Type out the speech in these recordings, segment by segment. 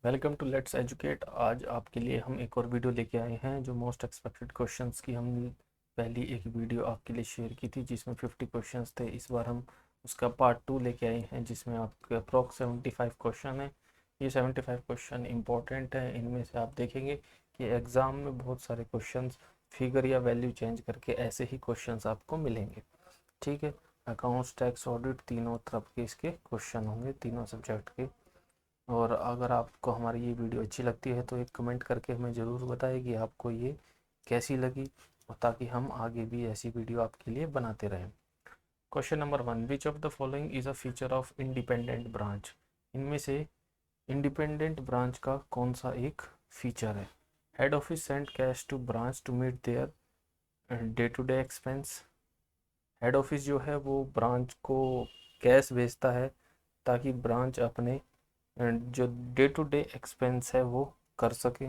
Welcome to let's educate. आज आपके लिए हम एक और वीडियो लेके आए हैं जो मोस्ट एक्सपेक्टेड क्वेश्चंस की हमने पहली एक वीडियो आपके लिए शेयर की थी जिसमें 50 क्वेश्चंस थे। इस बार हम उसका पार्ट 2 लेके आए हैं जिसमें आपके अप्रॉक्स 75 क्वेश्चन है। ये 75 क्वेश्चन इंपॉर्टेंट है। इनमें से आप देखेंगे कि एग्ज़ाम में बहुत सारे क्वेश्चन फिगर या वैल्यू चेंज करके ऐसे ही क्वेश्चन आपको मिलेंगे। ठीक है, अकाउंट्स, टैक्स, ऑडिट तीनों तरफ के इसके क्वेश्चन होंगे, तीनों सब्जेक्ट के। और अगर आपको हमारी ये वीडियो अच्छी लगती है तो एक कमेंट करके हमें ज़रूर बताएं कि आपको ये कैसी लगी, और ताकि हम आगे भी ऐसी वीडियो आपके लिए बनाते रहें। Question number 1, which of the following is a feature of independent branch. इनमें से इंडिपेंडेंट ब्रांच का कौन सा एक फीचर है? Head office send cash to branch to meet their day to day expense. Head office जो है वो ब्रांच को कैश भेजता है ताकि ब्रांच अपने जो डे टू डे एक्सपेंस है वो कर सके।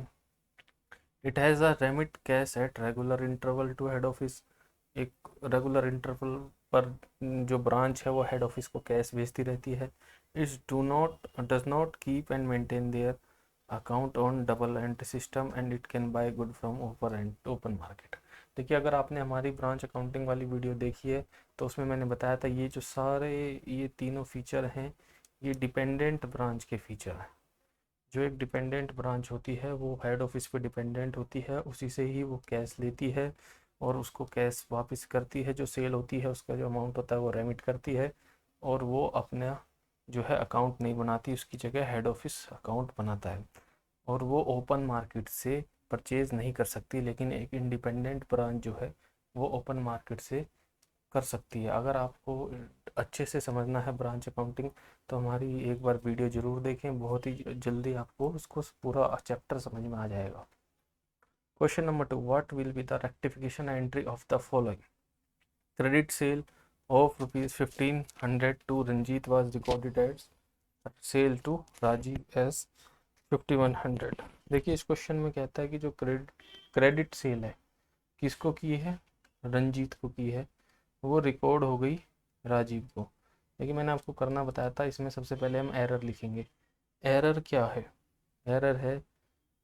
It has a remit cash at regular interval to head office. एक रेगुलर इंटरवल पर जो ब्रांच है वो हेड ऑफिस को कैश भेजती रहती है। इस does not keep and maintain their account on double entry system and it can buy good from open market. देखिए, अगर आपने हमारी ब्रांच अकाउंटिंग वाली वीडियो देखी है तो उसमें मैंने बताया था ये जो सारे ये तीनों फीचर हैं ये डिपेंडेंट ब्रांच के फीचर हैं। जो एक डिपेंडेंट ब्रांच होती है वो हेड ऑफिस पे डिपेंडेंट होती है, उसी से ही वो कैश लेती है और उसको कैश वापस करती है। जो सेल होती है उसका जो अमाउंट होता है वो रेमिट करती है, और वो अपना जो है अकाउंट नहीं बनाती, उसकी जगह हेड ऑफिस अकाउंट बनाता है। और वो ओपन मार्केट से परचेज नहीं कर सकती, लेकिन एक इंडिपेंडेंट ब्रांच जो है वो ओपन मार्केट से कर सकती है। अगर आपको अच्छे से समझना है ब्रांच अकाउंटिंग तो हमारी एक बार वीडियो ज़रूर देखें, बहुत ही जल्दी आपको उसको पूरा चैप्टर समझ में आ जाएगा। Question number 2, what will be the rectification entry of the following? Credit sale of ₹1500 to Ranjit was recorded as sale to Rajiv as 5100। देखिए, इस क्वेश्चन में कहता है कि जो क्रेडिट सेल है किसको की है? रंजीत को की है, वो रिकॉर्ड हो गई राजीव को। लेकिन मैंने आपको करना बताया था, इसमें सबसे पहले हम एरर लिखेंगे। एरर क्या है? एरर है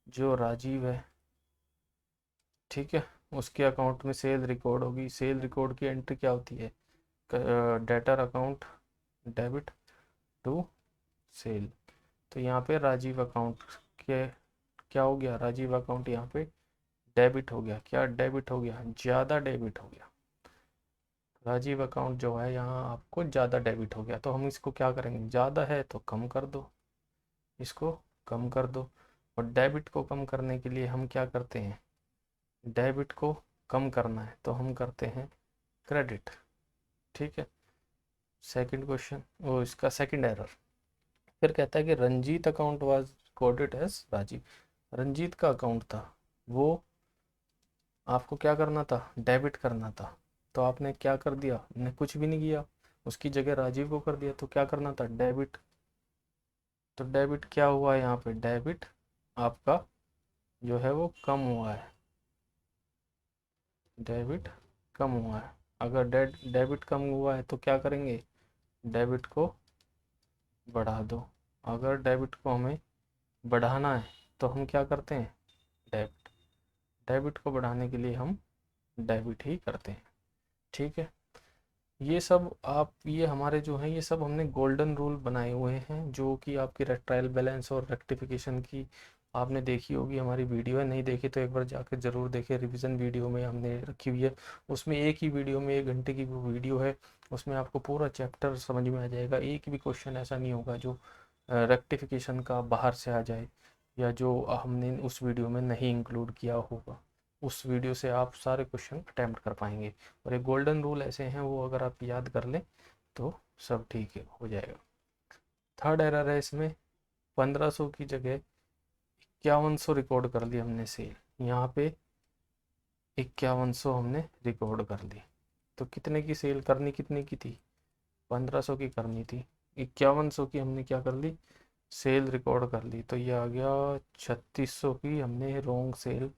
जो राजीव है, ठीक है, उसके अकाउंट में सेल रिकॉर्ड होगी। सेल रिकॉर्ड की एंट्री क्या होती है? Debtor account debit to sale. तो यहाँ पे राजीव अकाउंट के क्या हो गया? राजीव अकाउंट यहाँ पे डेबिट हो गया। क्या डेबिट हो गया? ज़्यादा डेबिट हो गया। राजीव अकाउंट जो है यहाँ आपको ज़्यादा डेबिट हो गया, तो हम इसको क्या करेंगे? ज़्यादा है तो कम कर दो, इसको कम कर दो। और डेबिट को कम करने के लिए हम क्या करते हैं? डेबिट को कम करना है तो हम करते हैं क्रेडिट। ठीक है, सेकंड क्वेश्चन, वो इसका सेकंड एरर। फिर कहता है कि Ranjit account was coded as Rajiv. Ranjit का अकाउंट था, वो आपको क्या करना था? डेबिट करना था। तो आपने क्या कर दिया? ने कुछ भी नहीं किया, उसकी जगह राजीव को कर दिया। तो क्या करना था? डेबिट। तो डेबिट क्या हुआ यहाँ पे? डेबिट आपका जो है वो कम हुआ है। डेबिट कम हुआ है। अगर डेबिट कम हुआ है तो क्या करेंगे? डेबिट को बढ़ा दो। अगर डेबिट को हमें बढ़ाना है तो हम क्या करते हैं? डेबिट। डेबिट को बढ़ाने के लिए हम डेबिट ही करते हैं। ठीक है, ये सब ये हमारे जो हैं ये सब हमने गोल्डन रूल बनाए हुए हैं, जो कि आपकी ट्रायल बैलेंस और रेक्टिफिकेशन की आपने देखी होगी। हमारी वीडियो है, नहीं देखी तो एक बार जाकर ज़रूर देखें। रिवीजन वीडियो में हमने रखी हुई है, उसमें एक ही वीडियो में 1 घंटे की वो वीडियो है, उसमें आपको पूरा चैप्टर समझ में आ जाएगा। एक भी क्वेश्चन ऐसा नहीं होगा जो रेक्टिफिकेशन का बाहर से आ जाए या जो हमने उस वीडियो में नहीं इंक्लूड किया होगा। उस वीडियो से आप सारे क्वेश्चन अटैम्प्ट कर पाएंगे। और एक गोल्डन रूल ऐसे हैं, वो अगर आप याद कर लें तो सब ठीक है, हो जाएगा। थर्ड एरर है इसमें, 1500 की जगह 5100 रिकॉर्ड कर ली हमने सेल। यहाँ पे 5100 हमने रिकॉर्ड कर ली। तो कितने की सेल करनी, कितने की थी? 1500 की करनी थी। 5100 की हमने क्या कर ली? सेल रिकॉर्ड कर ली। तो ये आ गया 3600 की हमने रॉन्ग सेल,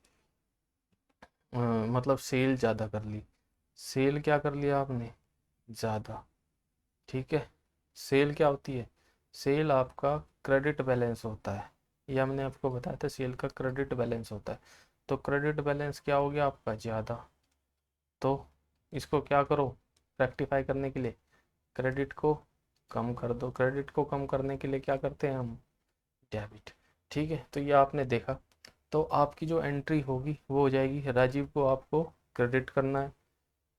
मतलब सेल ज़्यादा कर ली। सेल क्या कर लिया आपने? ज़्यादा। ठीक है, सेल क्या होती है? सेल आपका क्रेडिट बैलेंस होता है। ये हमने आपको बताया था सेल का क्रेडिट बैलेंस होता है। तो क्रेडिट बैलेंस क्या हो गया आपका ज़्यादा, तो इसको क्या करो रेक्टिफाई करने के लिए क्रेडिट को कम कर दो। क्रेडिट को कम करने के लिए क्या करते हैं हम, डेबिट। ठीक है, तो ये आपने देखा। तो आपकी जो एंट्री होगी वो हो जाएगी, राजीव को आपको क्रेडिट करना है,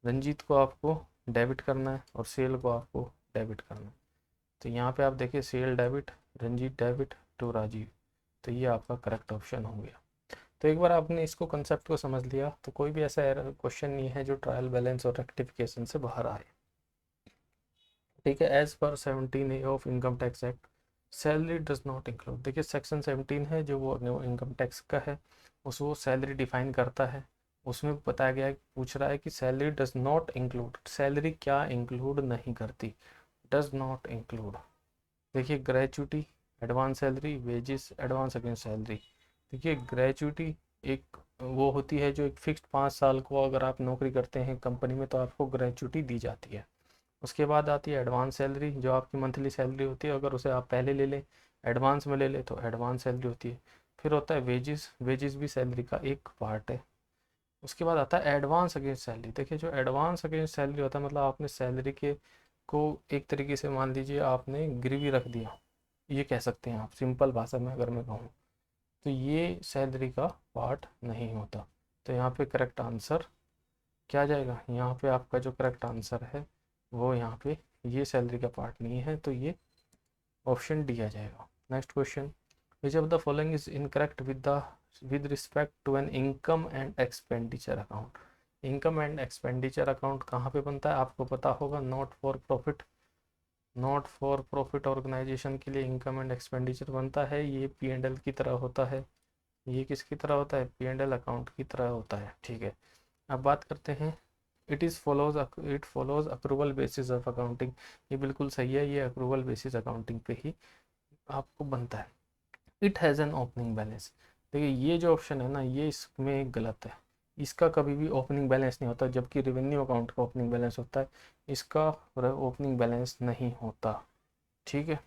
रंजीत को आपको डेबिट करना है और सेल को आपको डेबिट करना है। तो यहाँ पे आप देखिए sale debit, Ranjit debit to Rajiv, तो ये आपका करेक्ट ऑप्शन हो गया। तो एक बार आपने इसको कंसेप्ट को समझ लिया तो कोई भी ऐसा क्वेश्चन नहीं है जो ट्रायल बैलेंस और रेक्टिफिकेशन से बाहर आए। ठीक है, as per 17A of income tax act salary does not include. देखिए सेक्शन 17 है जो वो इनकम टैक्स का है, उस वो सैलरी डिफाइन करता है। उसमें बताया गया है, पूछ रहा है कि salary does not include, salary क्या इंक्लूड नहीं करती, डज नॉट इंक्लूड। देखिए gratuity, advance salary, wages, advance against salary. देखिए ग्रेचुटी एक वो होती है जो एक फिक्स्ड 5 साल को अगर आप नौकरी करते हैं कंपनी में तो आपको ग्रेचुटी दी जाती है। उसके बाद आती है एडवांस सैलरी जो आपकी मंथली सैलरी होती है, अगर उसे आप पहले ले लें एडवांस में ले लें तो एडवांस सैलरी होती है। फिर होता है वेजेस, वेजेस भी सैलरी का एक पार्ट है। उसके बाद आता है एडवांस अगेंस्ट सैलरी। देखिए जो एडवांस अगेंस्ट सैलरी होता है मतलब आपने सैलरी के को एक तरीके से मान लीजिए आपने गिरवी रख दिया, ये कह सकते हैं आप सिंपल भाषा में अगर मैं कहूँ, तो ये सैलरी का पार्ट नहीं होता। तो यहाँ पे करेक्ट आंसर क्या आ जाएगा, यहाँ पे आपका जो करेक्ट आंसर है वो यहाँ पे ये सैलरी का पार्ट नहीं है, तो ये ऑप्शन डी आ जाएगा। Next question, which of the following is incorrect with respect to an income and expenditure account. Income and expenditure account कहाँ पे बनता है आपको पता होगा, not for profit, not for profit organisation के लिए इनकम एंड एक्सपेंडिचर बनता है। ये P&L की तरह होता है, ये किसकी तरह होता है, P&L अकाउंट की तरह होता है। ठीक है, अब बात करते हैं, it follows accrual basis of accounting. ये बिल्कुल सही है, ये अक्रूवल बेसिस अकाउंटिंग पे ही आपको बनता है। It has an opening balance. देखिए ये जो ऑप्शन है ना ये इसमें गलत है, इसका कभी भी ओपनिंग बैलेंस नहीं होता, जबकि रेवेन्यू अकाउंट का ओपनिंग बैलेंस होता है, इसका ओपनिंग बैलेंस नहीं होता। ठीक है,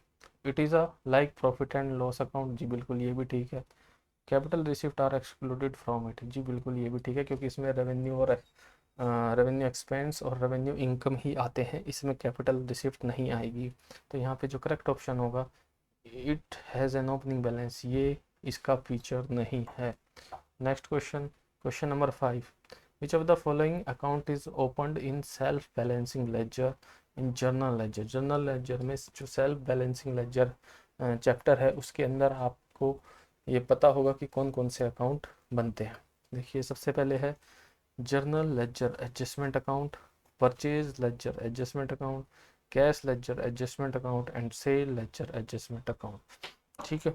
it is a like profit and loss account, जी बिल्कुल ये भी ठीक है। Capital receipt are excluded from it, जी बिल्कुल ये भी ठीक है, क्योंकि इसमें रेवेन्यू और रेवेन्यू एक्सपेंस और रेवेन्यू इनकम ही आते हैं, इसमें कैपिटल रिसिप्ट नहीं आएगी। तो यहाँ पे जो करेक्ट ऑप्शन होगा it has an opening balance, ये इसका फीचर नहीं है। Next question, question number 5, which of the following account is opened in self balancing ledger in journal ledger. Journal ledger में जो सेल्फ बैलेंसिंग लेजर चैप्टर है उसके अंदर आपको ये पता होगा कि कौन कौन से अकाउंट बनते हैं। देखिए सबसे पहले है journal ledger adjustment account, purchase ledger adjustment account, cash ledger adjustment account and sale ledger adjustment account. ठीक है,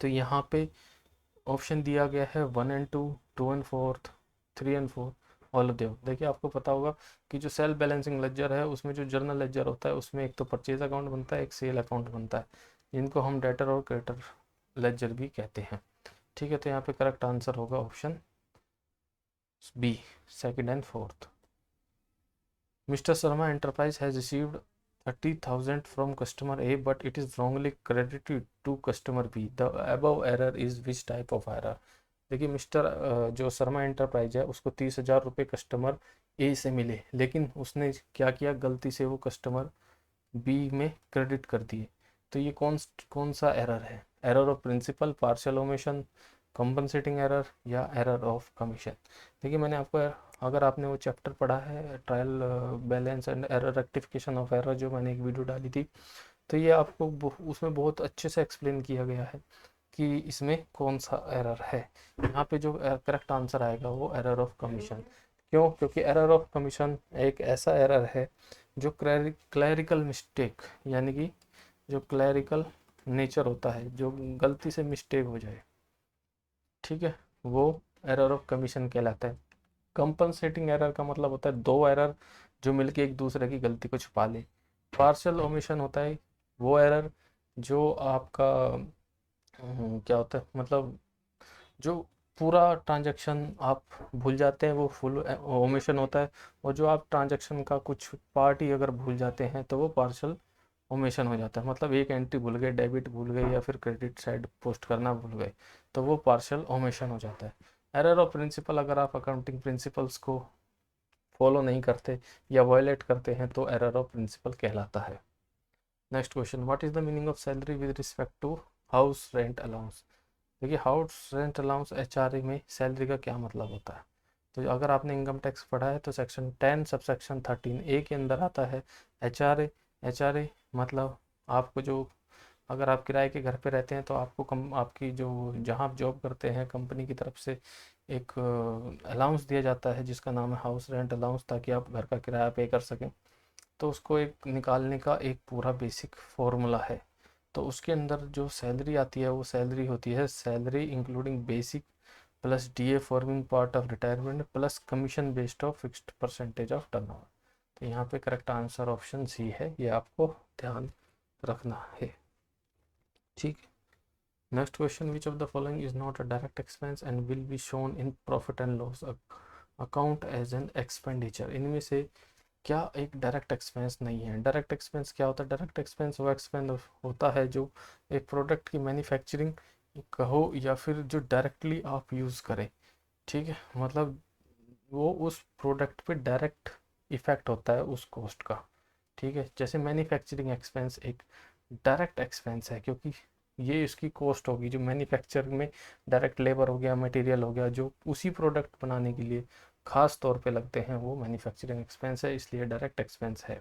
तो यहाँ पे ऑप्शन दिया गया है 1 and 2, 2 and 4, 3 and 4, all of देव। देखिए आपको पता होगा कि जो सेल्फ बैलेंसिंग लेजर है उसमें जो जर्नल लेजर होता है उसमें एक तो परचेज अकाउंट बनता है, एक सेल अकाउंट बनता है, जिनको हम डेटर और क्रेडिटर लेजर भी कहते हैं। ठीक है, तो यहाँ पे करेक्ट आंसर होगा option B, second and fourth. Mr. Sharma Enterprise has received 30,000 from customer A, but it is wrongly credited to customer B. The above error is which type of error? देखिए mister जो Sharma enterprise है उसको 30,000 रुपये customer ए से मिले, लेकिन उसने क्या किया गलती से वो कस्टमर बी में क्रेडिट कर दिए। तो ये कौन सा एरर है, error of principle, partial omission, compensating error या एरर ऑफ कमीशन। देखिए मैंने आपको, अगर आपने वो चैप्टर पढ़ा है trial balance and error rectification of error, जो मैंने एक वीडियो डाली थी, तो ये आपको उसमें बहुत अच्छे से एक्सप्लेन किया गया है कि इसमें कौन सा एरर है। यहाँ पे जो करेक्ट आंसर आएगा वो एरर ऑफ कमीशन। क्यों, क्योंकि एरर ऑफ कमीशन एक ऐसा एरर है जो क्लैरिकल मिस्टेक, यानी कि जो क्लैरिकल नेचर होता है, जो गलती से मिस्टेक हो जाए, ठीक है, वो एरर ऑफ कमीशन कहलाता है। कंपनसेटिंग एरर का मतलब होता है दो एरर जो मिलके एक दूसरे की गलती को छुपा ले। पार्शियल ओमिशन होता है वो एरर जो आपका क्या होता है, मतलब जो पूरा ट्रांजैक्शन आप भूल जाते हैं वो फुल ओमिशन होता है, और जो आप ट्रांजैक्शन का कुछ पार्ट ही अगर भूल जाते हैं तो वो पार्शियल ओमिशन हो जाता है, मतलब एक एंट्री भूल गए, डेबिट भूल गए या फिर क्रेडिट साइड पोस्ट करना भूल गए, तो वो पार्शियल ओमिशन हो जाता है। एरर ऑफ प्रिंसिपल, अगर आप अकाउंटिंग प्रिंसिपल्स को फॉलो नहीं करते या वायलेट करते हैं तो एरर ऑफ प्रिंसिपल कहलाता है। Next question, what is the meaning of salary with respect to house rent allowance. देखिए हाउस रेंट अलाउंस एचआरए में सैलरी का क्या मतलब होता है। तो अगर आपने इनकम टैक्स पढ़ा है तो सेक्शन 10 सबसेक्शन 13A के अंदर आता है एचआरए। एचआरए मतलब आपको जो, अगर आप किराए के घर पे रहते हैं तो आपको आपकी जो जहाँ आप जॉब करते हैं कंपनी की तरफ से एक अलाउंस दिया जाता है जिसका नाम है हाउस रेंट अलाउंस, ताकि आप घर का किराया पे कर सकें। तो उसको एक निकालने का एक पूरा बेसिक फॉर्मूला है। तो उसके अंदर जो सैलरी आती है वो सैलरी होती है salary including basic plus DA forming part of retirement plus commission based of fixed percentage of turnover. तो यहाँ पे करेक्ट आंसर ऑप्शन सी है, ये आपको ध्यान रखना है। ठीक। Next question, which of the following is not a direct expense and will be shown in profit and loss account as an expenditure. इनमें से क्या एक डायरेक्ट एक्सपेंस नहीं है। डायरेक्ट एक्सपेंस क्या होता है। डायरेक्ट एक्सपेंस वो एक्सपेंस होता है जो एक प्रोडक्ट की मैन्युफैक्चरिंग कहो या फिर जो डायरेक्टली आप यूज़ करें। ठीक है, मतलब वो उस प्रोडक्ट पे डायरेक्ट इफेक्ट होता है उस कॉस्ट का। ठीक है, जैसे मैन्युफैक्चरिंग एक्सपेंस एक डायरेक्ट एक्सपेंस है क्योंकि ये इसकी कॉस्ट होगी जो मैन्युफैक्चरिंग में डायरेक्ट लेबर हो गया, मटेरियल हो गया, जो उसी प्रोडक्ट बनाने के लिए खास तौर पे लगते हैं, वो मैन्युफैक्चरिंग एक्सपेंस है, इसलिए डायरेक्ट एक्सपेंस है।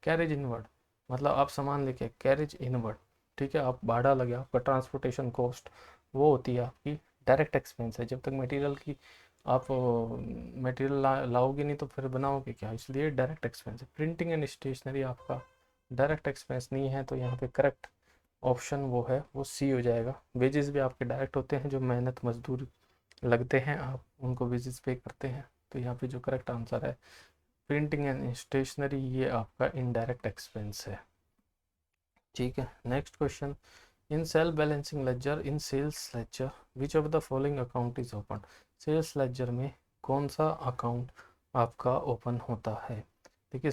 कैरेज इनवर्ड मतलब आप सामान लेके कैरेज इनवर्ड, ठीक है, आप भाड़ा लगे, आपका ट्रांसपोर्टेशन कॉस्ट, वो होती है आपकी डायरेक्ट एक्सपेंस है। जब तक मटेरियल की आप मटेरियल लाओगे नहीं तो फिर बनाओगे क्या, इसलिए डायरेक्ट एक्सपेंस है। प्रिंटिंग एंड स्टेशनरी आपका डायरेक्ट एक्सपेंस नहीं है, तो यहाँ पे करेक्ट ऑप्शन वो है, वो सी हो जाएगा। वेजेस भी आपके डायरेक्ट होते हैं, जो मेहनत मजदूर लगते हैं आप उनको वेजेस पे करते हैं। तो यहाँ पे जो करेक्ट आंसर है प्रिंटिंग एंड स्टेशनरी, ये आपका इनडायरेक्ट एक्सपेंस है। ठीक है, next question, in sale balancing ledger in sales ledger which of the following account is open. Sales ledger में कौन सा अकाउंट आपका ओपन होता है। देखिए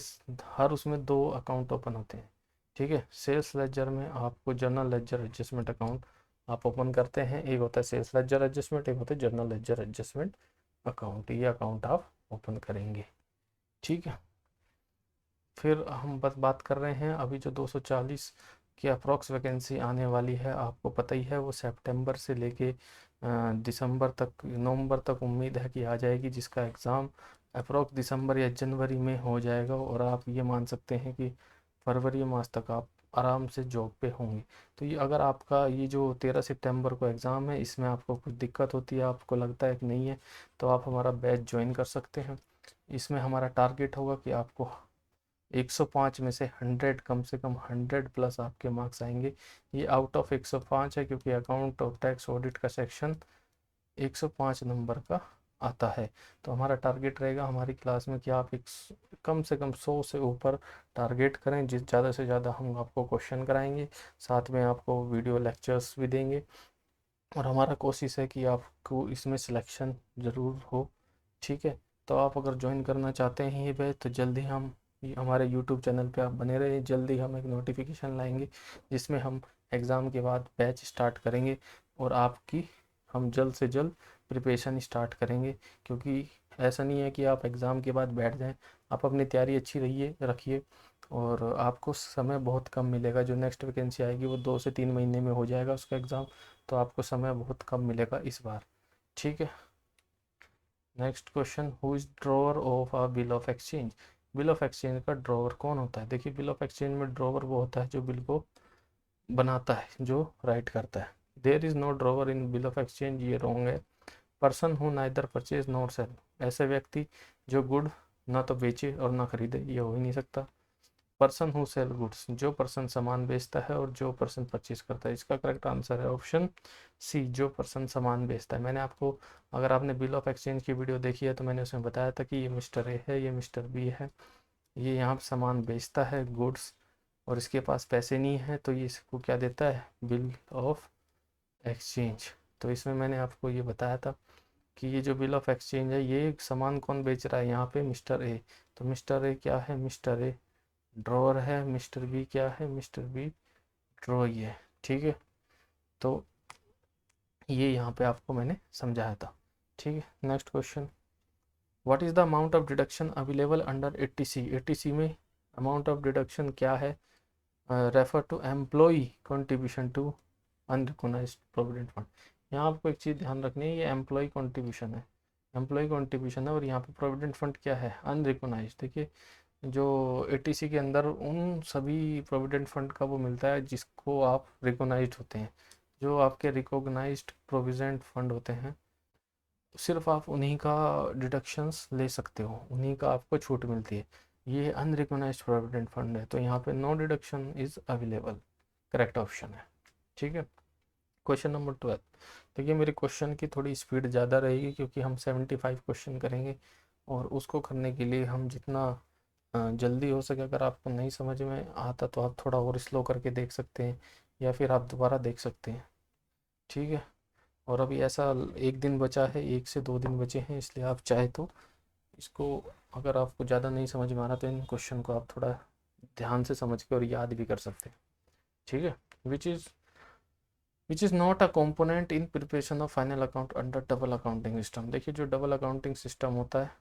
हर उसमें दो अकाउंट ओपन होते हैं। ठीक है, सेल्स लेजर में आपको जर्नल लेजर एडजस्टमेंट अकाउंट आप ओपन करते हैं, एक होता है सेल्स लेजर एडजस्टमेंट, एक होता है जर्नल लेजर एडजस्टमेंट अकाउंट, ये अकाउंट आप ओपन करेंगे। ठीक है, फिर हम बस बात कर रहे हैं अभी जो 240 की अप्रॉक्स वैकेंसी आने वाली है, आपको पता ही है वो सितंबर से लेके दिसंबर तक, नवंबर तक उम्मीद है कि आ जाएगी, जिसका एग्ज़ाम अप्रॉक्स दिसंबर या जनवरी में हो जाएगा। और आप ये मान सकते हैं कि फरवरी मास तक आप आराम से जॉब पे होंगे। तो ये अगर आपका ये जो 13 सितंबर को एग्ज़ाम है इसमें आपको कुछ दिक्कत होती है, आपको लगता है कि नहीं है, तो आप हमारा बैच ज्वाइन कर सकते हैं। इसमें हमारा टारगेट होगा कि आपको 105 में से 100, कम से कम 100 प्लस आपके मार्क्स आएंगे। ये आउट ऑफ 105 है क्योंकि अकाउंट और टैक्स ऑडिट का सेक्शन 105 नंबर का आता है। तो हमारा टारगेट रहेगा हमारी क्लास में कि आप एक कम से कम 100 से ऊपर टारगेट करें, जिस ज़्यादा से ज़्यादा हम आपको क्वेश्चन कराएंगे, साथ में आपको वीडियो लेक्चर्स भी देंगे। और हमारा कोशिश है कि आपको इसमें सिलेक्शन ज़रूर हो। ठीक है, तो आप अगर ज्वाइन करना चाहते हैं ये बैच तो जल्दी हम हमारे यूट्यूब चैनल पे आप बने रहिए, जल्दी हम एक नोटिफिकेशन लाएंगे जिसमें हम एग्ज़ाम के बाद बैच स्टार्ट करेंगे और आपकी हम जल्द से जल्द प्रिपरेशन स्टार्ट करेंगे। क्योंकि ऐसा नहीं है कि आप एग्ज़ाम के बाद बैठ जाएं, आप अपनी तैयारी अच्छी रखिए और आपको समय बहुत कम मिलेगा। जो नेक्स्ट वैकेंसी आएगी वो 2 से 3 महीने में हो जाएगा उसका एग्ज़ाम, तो आपको समय बहुत कम मिलेगा इस बार। ठीक है, next question, who is drawer of a bill of exchange. Bill of exchange का ड्रॉवर कौन होता है। देखिए बिल ऑफ एक्सचेंज में ड्रॉवर वो होता है जो बिल को बनाता है, जो राइट करता है। There is no drawer in bill of exchange, ये रॉन्ग है। Person who neither purchase not sale, ऐसे व्यक्ति जो गुड ना तो बेचे और ना खरीदे, ये हो ही नहीं सकता। पर्सन हु सेल गुड्स, जो पर्सन सामान बेचता है और जो पर्सन परचेज करता है, इसका करेक्ट आंसर है ऑप्शन सी, जो पर्सन सामान बेचता है। मैंने आपको, अगर आपने बिल ऑफ एक्सचेंज की वीडियो देखी है तो मैंने उसमें बताया था कि ये मिस्टर ए है, ये मिस्टर बी है, ये यहाँ पे सामान बेचता है गुड्स और इसके पास पैसे नहीं है, तो ये इसको क्या देता है, बिल ऑफ एक्सचेंज। तो इसमें मैंने आपको ये बताया था कि ये जो बिल ऑफ एक्सचेंज है, ये सामान कौन बेच रहा है, यहाँ पे मिस्टर ए। तो मिस्टर ए क्या है, मिस्टर ए ड्रॉअर है, मिस्टर बी क्या है, मिस्टर बी ड्रॉई है। ठीक है, तो ये यहाँ पे आपको मैंने समझाया था। ठीक है, next question, what is the amount of deduction available under 80C। 80C में अमाउंट ऑफ डिडक्शन क्या है, refer to employee contribution to unrecognised provident fund. यहाँ आपको एक चीज़ ध्यान रखनी है, ये एम्प्लॉय कंट्रीब्यूशन है, एम्प्लॉय कंट्रीब्यूशन है, और यहाँ पे प्रोविडेंट फंड क्या है, अनरिकॉग्नाइज्ड। देखिए जो 80C के अंदर उन सभी प्रोविडेंट फंड का वो मिलता है जिसको आप रिकॉग्नाइज्ड होते हैं। जो आपके रिकॉग्नाइज्ड प्रोविडेंट फंड होते हैं सिर्फ आप उन्हीं का डिडक्शंस ले सकते हो, उन्हीं का आपको छूट मिलती है। ये अनरिकॉग्नाइज्ड प्रोविडेंट फंड है, तो यहाँ पे no deduction is available, correct option है। ठीक है, क्वेश्चन नंबर 12। देखिए मेरे क्वेश्चन की थोड़ी स्पीड ज़्यादा रहेगी क्योंकि हम 75 क्वेश्चन करेंगे, और उसको करने के लिए हम जितना जल्दी हो सके, अगर आपको नहीं समझ में आता तो आप थोड़ा और स्लो करके देख सकते हैं, या फिर आप दोबारा देख सकते हैं। ठीक है, और अभी ऐसा एक दिन बचा है, 1 से 2 दिन बचे हैं, इसलिए आप चाहे तो इसको, अगर आपको ज़्यादा नहीं समझ में आ रहा तो इन क्वेश्चन को आप थोड़ा ध्यान से समझ के और याद भी कर सकते हैं। ठीक है, which is not a component in preparation of final account under double accounting system. देखिए जो डबल अकाउंटिंग सिस्टम होता है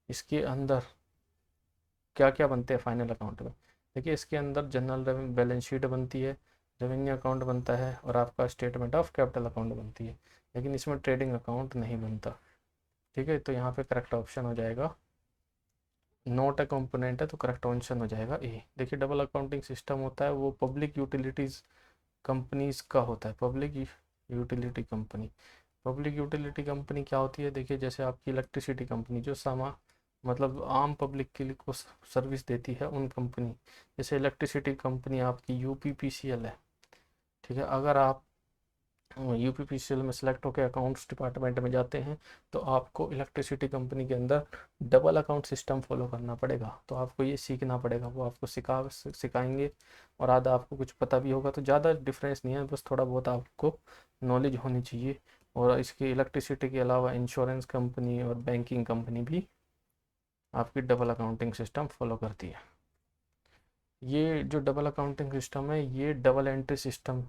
इसके अंदर क्या क्या बनते हैं फाइनल अकाउंट में। देखिए इसके अंदर जनरल बैलेंस शीट बनती है, रेवेन्यू अकाउंट बनता है, और आपका स्टेटमेंट ऑफ कैपिटल अकाउंट बनती है, लेकिन इसमें ट्रेडिंग अकाउंट नहीं बनता। ठीक है, तो यहाँ पे करेक्ट ऑप्शन हो जाएगा, नॉट अ कंपोनेंट है तो करेक्ट ऑप्शन हो जाएगा ए। देखिए डबल अकाउंटिंग सिस्टम होता है वो पब्लिक यूटिलिटीज़ कंपनीज का होता है, public utility company. Public utility company क्या होती है, देखिए जैसे आपकी इलेक्ट्रिसिटी कंपनी जो मतलब आम पब्लिक के लिए को सर्विस देती है, उन कंपनी, जैसे इलेक्ट्रिसिटी कंपनी आपकी यूपीपीसीएल है। ठीक है, अगर आप यूपीपीसीएल में सेलेक्ट होकर अकाउंट्स डिपार्टमेंट में जाते हैं तो आपको इलेक्ट्रिसिटी कंपनी के अंदर डबल अकाउंट सिस्टम फॉलो करना पड़ेगा, तो आपको ये सीखना पड़ेगा, वो आपको सिखाएंगे, और आधा आपको कुछ पता भी होगा, तो ज़्यादा डिफरेंस नहीं है, बस थोड़ा बहुत आपको नॉलेज होनी चाहिए। और इसकी इलेक्ट्रिसिटी के अलावा इंश्योरेंस कंपनी और बैंकिंग कंपनी भी आपकी डबल अकाउंटिंग सिस्टम फॉलो करती है। ये जो डबल अकाउंटिंग सिस्टम है ये डबल एंट्री सिस्टम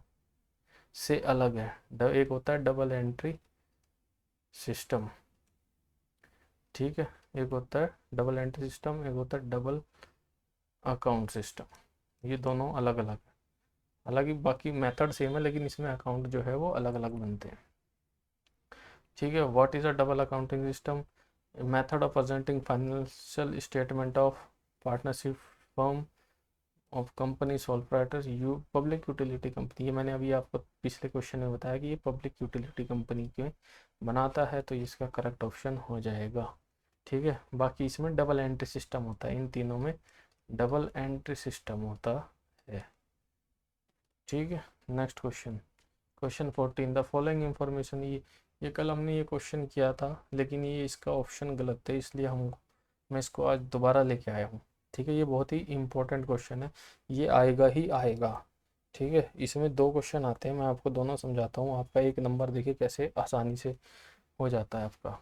से अलग है। एक होता है डबल एंट्री सिस्टम, ठीक है, एक होता है डबल एंट्री सिस्टम, एक होता है डबल अकाउंट सिस्टम। ये दोनों अलग अलग है, हालांकि बाकी मेथड सेम है, लेकिन इसमें अकाउंट जो है वो अलग अलग बनते हैं। ठीक है, what is a double accounting system, method of presenting financial statement of partnership firm of company sole proprietors you public utility company. ये मैंने अभी आपको पिछले क्वेश्चन में बताया कि ये पब्लिक यूटिलिटी कंपनी के बनाता है, तो इसका करेक्ट ऑप्शन हो जाएगा। ठीक है, बाकी इसमें डबल एंट्री सिस्टम होता है, इन तीनों में डबल एंट्री सिस्टम होता है। ठीक है, next question, question 14, the following information. ये कल हमने ये क्वेश्चन किया था, लेकिन ये इसका ऑप्शन गलत थे, इसलिए मैं इसको आज दोबारा लेके आया हूँ। ठीक है, ये बहुत ही इंपॉर्टेंट क्वेश्चन है, ये आएगा ही आएगा। ठीक है, इसमें 2 क्वेश्चन आते हैं, मैं आपको दोनों समझाता हूँ, आपका 1 नंबर देखिए कैसे आसानी से हो जाता है आपका।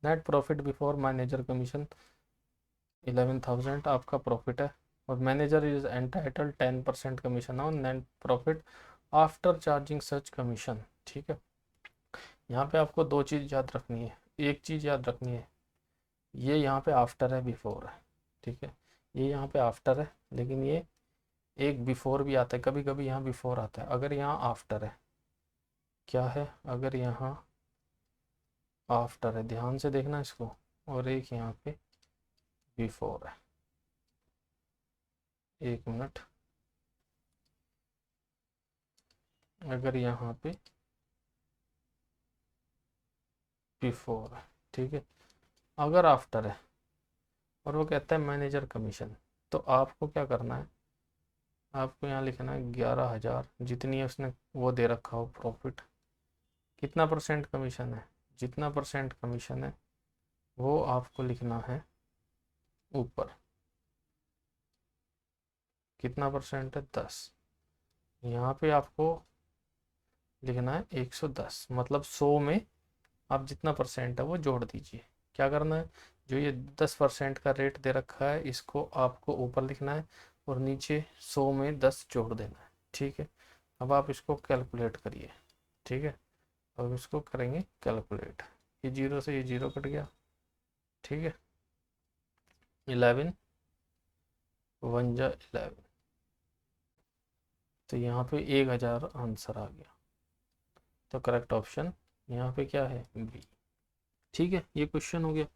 Net profit before manager commission 11,000 आपका प्रॉफिट है, और manager is entitled 10% commission on net profit after charging such commission. ठीक है, यहाँ पे आपको 2 चीज़ याद रखनी है, एक चीज़ याद रखनी है, ये यहाँ पे आफ्टर है, बिफोर है। ठीक है, ये यहाँ पे आफ्टर है, लेकिन ये एक बिफोर भी आता है, कभी कभी यहाँ बिफोर आता है। अगर यहाँ आफ्टर है, क्या है, अगर यहाँ आफ्टर है, ध्यान से देखना इसको, और एक यहाँ पे बिफोर है, 1 मिनट, अगर यहाँ पे बिफोर है, ठीक है, अगर आफ्टर है और वो कहता है मैनेजर कमीशन, तो आपको क्या करना है, आपको यहाँ लिखना है 11,000, जितनी है उसने वो दे रखा हो प्रॉफिट, कितना परसेंट कमीशन है, जितना परसेंट कमीशन है वो आपको लिखना है ऊपर, कितना परसेंट है 10, यहाँ पे आपको लिखना है 110, मतलब 100 में आप जितना परसेंट है वो जोड़ दीजिए, क्या करना है, जो ये 10% का रेट दे रखा है इसको आपको ऊपर लिखना है और नीचे 100 में 10 जोड़ देना है। ठीक है, अब आप इसको कैलकुलेट करिए। ठीक है, अब इसको करेंगे कैलकुलेट। ये जीरो से ये जीरो कट गया। ठीक है, 11 1 जा 11, तो यहाँ पे 1000 आंसर आ गया। तो करेक्ट ऑप्शन यहाँ पे क्या है, बी। ठीक है, ये क्वेश्चन हो गया।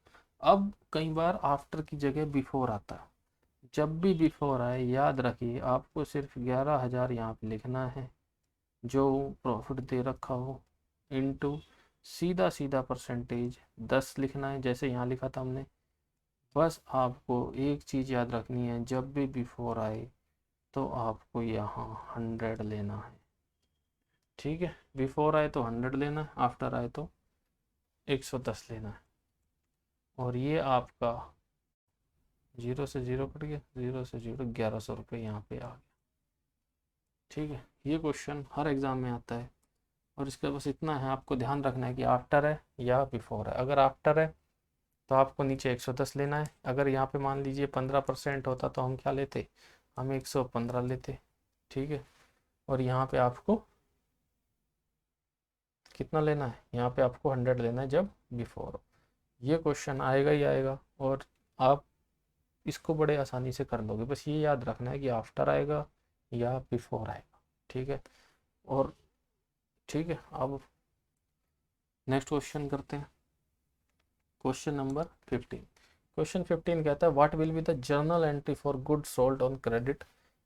अब कई बार आफ्टर की जगह बिफोर आता है। जब भी बिफोर आए याद रखिए आपको सिर्फ 11,000 यहाँ पे लिखना है जो प्रॉफिट दे रखा हो, इनटू सीधा सीधा परसेंटेज 10 लिखना है जैसे यहाँ लिखा था हमने। बस आपको एक चीज़ याद रखनी है, जब भी बिफोर आए तो आपको यहाँ 100 लेना है। ठीक है, बिफोर आए तो 100 लेना है, आफ्टर आए तो 110 लेना है। और ये आपका जीरो से जीरो कट गया, जीरो से जीरो 1100 रुपये यहाँ पे आ गया। ठीक है, ये क्वेश्चन हर एग्ज़ाम में आता है। और इसका बस इतना है, आपको ध्यान रखना है कि आफ्टर है या बिफोर है। अगर आफ्टर है तो आपको नीचे 110 लेना है। अगर यहाँ पे मान लीजिए 15% होता तो हम क्या लेते, हम 115 लेते। ठीक है, और यहाँ पे आपको कितना लेना है, यहाँ पे आपको 100 लेना है जब बिफोर हो। ये क्वेश्चन आएगा ही आएगा और आप इसको बड़े आसानी से कर लोगे। बस ये याद रखना है कि आफ्टर आएगा या बिफोर आएगा। ठीक है, और ठीक है, अब नेक्स्ट क्वेश्चन करते हैं। Question number 15। क्वेश्चन 15 कहता है what will be the journal entry for good sold on credit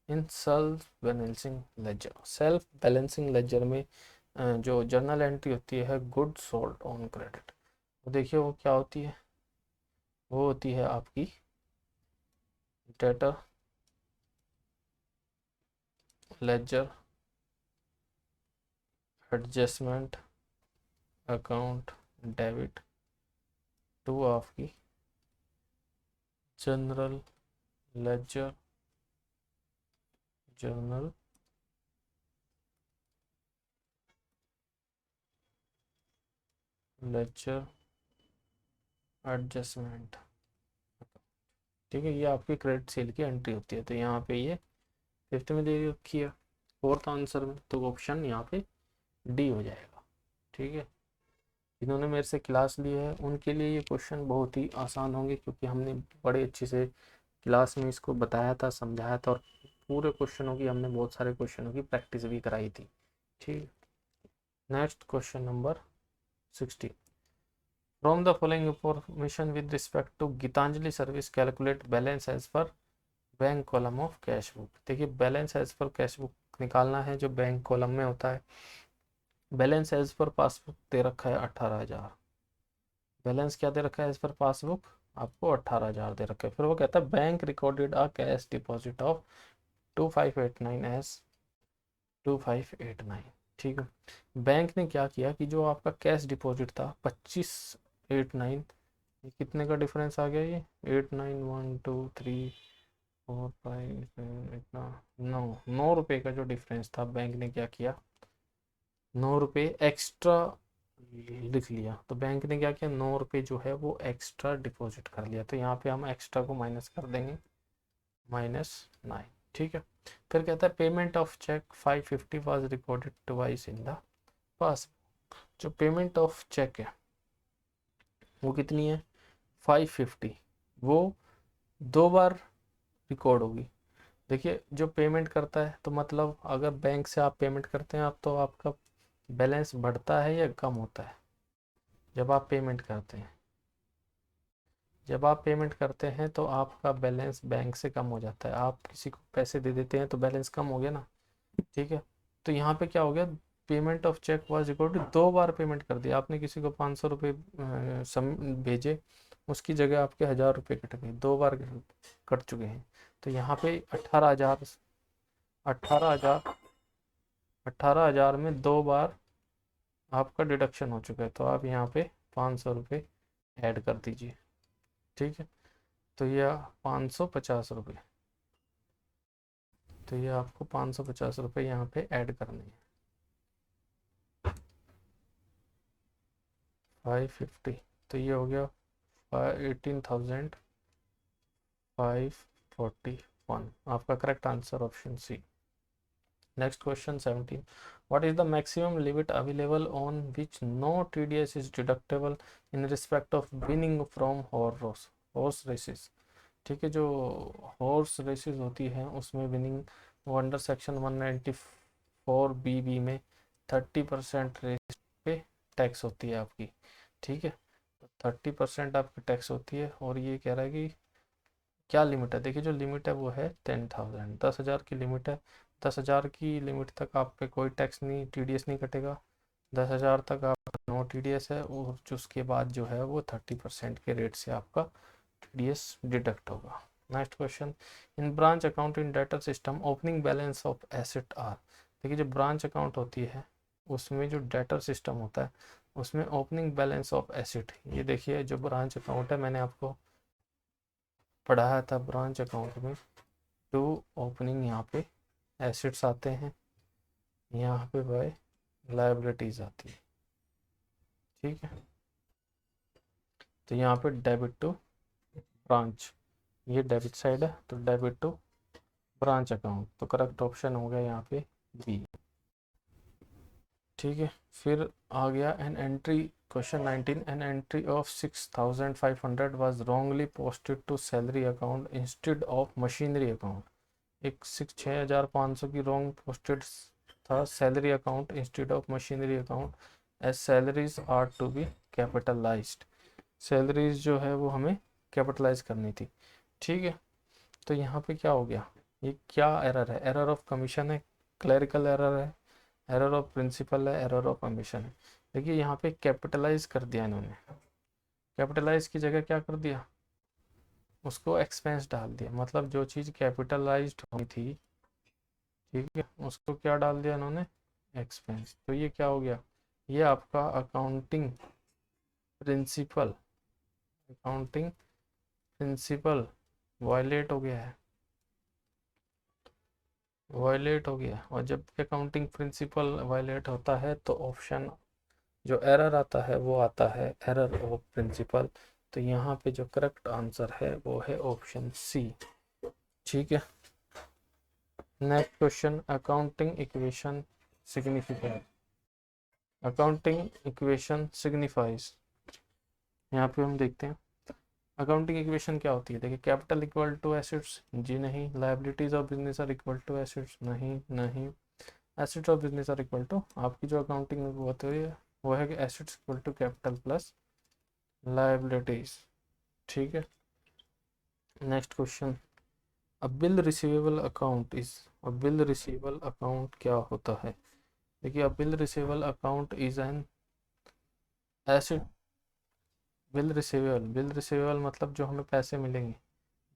in self balancing ledger. Self balancing ledger में जो जर्नल एंट्री होती है गुड सोल्ड ऑन क्रेडिट, तो देखिए वो क्या होती है, वो होती है आपकी debtor ledger adjustment account debit to आपकी general ledger journal ledger adjustment. ठीक है, ये आपकी क्रेडिट सेल की एंट्री होती है। तो यहाँ पे ये फिफ्थ में दे रखी है, फोर्थ आंसर में, तो ऑप्शन यहाँ पे डी हो जाएगा। ठीक है, जिन्होंने मेरे से क्लास ली है उनके लिए ये क्वेश्चन बहुत ही आसान होंगे, क्योंकि हमने बड़े अच्छे से क्लास में इसको बताया था, समझाया था, और पूरे क्वेश्चनों की हमने बहुत सारे क्वेश्चनों की प्रैक्टिस भी कराई थी। ठीक, next question number 16। From the following information with respect to Geetanjali service calculate balance as per bank column of cash book. देखिए balance as per cash book निकालना है जो बैंक कॉलम में होता है। बैलेंस एज पर पासबुक दे रखा है 18,000। बैलेंस क्या दे रखा है एज पर पासबुक, आपको 18,000 दे रखा है। फिर वो कहता है bank recorded a cash deposit of 2589 as 2589। ठीक है, बैंक ने क्या किया कि जो आपका कैश डिपॉजिट था 2589, ये कितने का डिफरेंस आ गया, ये 891234 5 इतना 9 रुपये का जो डिफरेंस था, बैंक ने क्या किया, 9 रुपये एक्स्ट्रा लिख लिया। तो बैंक ने क्या किया, 9 रुपये जो है वो एक्स्ट्रा डिपॉजिट कर लिया। तो यहाँ पे हम एक्स्ट्रा को माइनस कर देंगे, -9। ठीक है, फिर कहता है payment of cheque 550 was recorded twice in the passbook. जो पेमेंट ऑफ चेक है वो कितनी है, 550, वो 2 बार रिकॉर्ड होगी। देखिए जो पेमेंट करता है तो मतलब अगर बैंक से आप पेमेंट करते हैं आप, तो आपका बैलेंस बढ़ता है या कम होता है जब आप पेमेंट करते हैं। जब आप पेमेंट करते हैं तो आपका बैलेंस बैंक से कम हो जाता है। आप किसी को पैसे दे देते हैं तो बैलेंस कम हो गया ना। ठीक है, तो यहाँ पे क्या हो गया, payment of cheque was equal to 2 बार पेमेंट कर दिया आपने, किसी को 500 रुपये भेजे, उसकी जगह आपके 1000 रुपये कट गए, 2 बार कट चुके हैं। तो यहाँ पे 18,000, 18,000, 18,000 में 2 बार आपका डिडक्शन हो चुका है। तो आप यहाँ पे 500 रुपये ऐड कर दीजिए। ठीक है, तो ये 550 रुपये, तो ये आपको 550 रुपये यहाँ पे ऐड करने हैं। 550, तो ये हो गया 18,541। आपका correct answer option C. Next question 17, what is the maximum limit available on which no TDS is deductible in respect of winning from horse races. ठीक है, जो हॉर्स रेसेस होती हैं उसमें विनिंग वो अंडर सेक्शन 194BB में 30% race पे tax होती है आपकी। ठीक है, 30% आपकी टैक्स होती है। और ये कह रहा है कि क्या लिमिट है, देखिए जो लिमिट है वो है 10,000, 10,000 की लिमिट है। 10,000 की लिमिट तक आप पे कोई टैक्स नहीं, TDS नहीं कटेगा। 10,000 तक आप नो TDS है, और जो उसके बाद जो है वो 30% के रेट से आपका TDS डिडक्ट होगा। Next question, in branch account in debtor system opening balance of asset are. देखिए जो ब्रांच अकाउंट होती है उसमें जो डेटर सिस्टम होता है उसमें ओपनिंग बैलेंस ऑफ एसेट, ये देखिए जो ब्रांच अकाउंट है मैंने आपको पढ़ाया था ब्रांच अकाउंट में, टू ओपनिंग यहाँ पे एसेट्स आते हैं, यहाँ पे बाय लायबिलिटीज आती है। ठीक है, तो यहाँ पे डेबिट टू ब्रांच, ये डेबिट साइड है तो डेबिट टू ब्रांच अकाउंट, तो करेक्ट ऑप्शन हो गया यहाँ पे बी। ठीक है, फिर आ गया an entry, question 19, an entry of 6,500 was wrongly posted to salary account instead of machinery account. एक 6,500 की रॉन्ग पोस्टेड था salary account instead of machinery account, as salaries are to be capitalised. Salaries जो है वो हमें capitalise करनी थी। ठीक है, तो यहाँ पे क्या हो गया, ये क्या एरर है, एरर ऑफ कमीशन है, क्लरिकल एरर है, एरर ऑफ प्रिंसिपल है, एरर ऑफ कमीशन है। देखिए यहाँ पे कैपिटलाइज कर दिया इन्होंने, कैपिटलाइज की जगह क्या कर दिया, उसको एक्सपेंस डाल दिया, मतलब जो चीज़ कैपिटलाइज्ड होनी थी, ठीक है, उसको क्या डाल दिया इन्होंने, एक्सपेंस। तो ये क्या हो गया, ये आपका accounting principle, accounting principle violate हो गया है, वायलेट हो गया। और जब अकाउंटिंग प्रिंसिपल वायलेट होता है तो ऑप्शन जो एरर आता है वो आता है एरर ऑफ प्रिंसिपल। तो यहाँ पे जो करेक्ट आंसर है वो है ऑप्शन सी। ठीक है, next question, accounting equation significant, accounting equation signifies. यहाँ पे हम देखते हैं अकाउंटिंग इक्वेशन क्या होती है। देखिए कैपिटल इक्वल टू एसेट्स, जी नहीं। Liabilities of business are equal to assets, नहीं नहीं। Assets of business are equal to, आपकी जो अकाउंटिंग में वो होती है वो है कि assets equal to capital plus liabilities. ठीक है, next question, a bill receivable account is, a bill receivable account क्या होता है। देखिए a bill receivable account is an asset, bill receivable, bill receivable मतलब जो हमें पैसे मिलेंगे,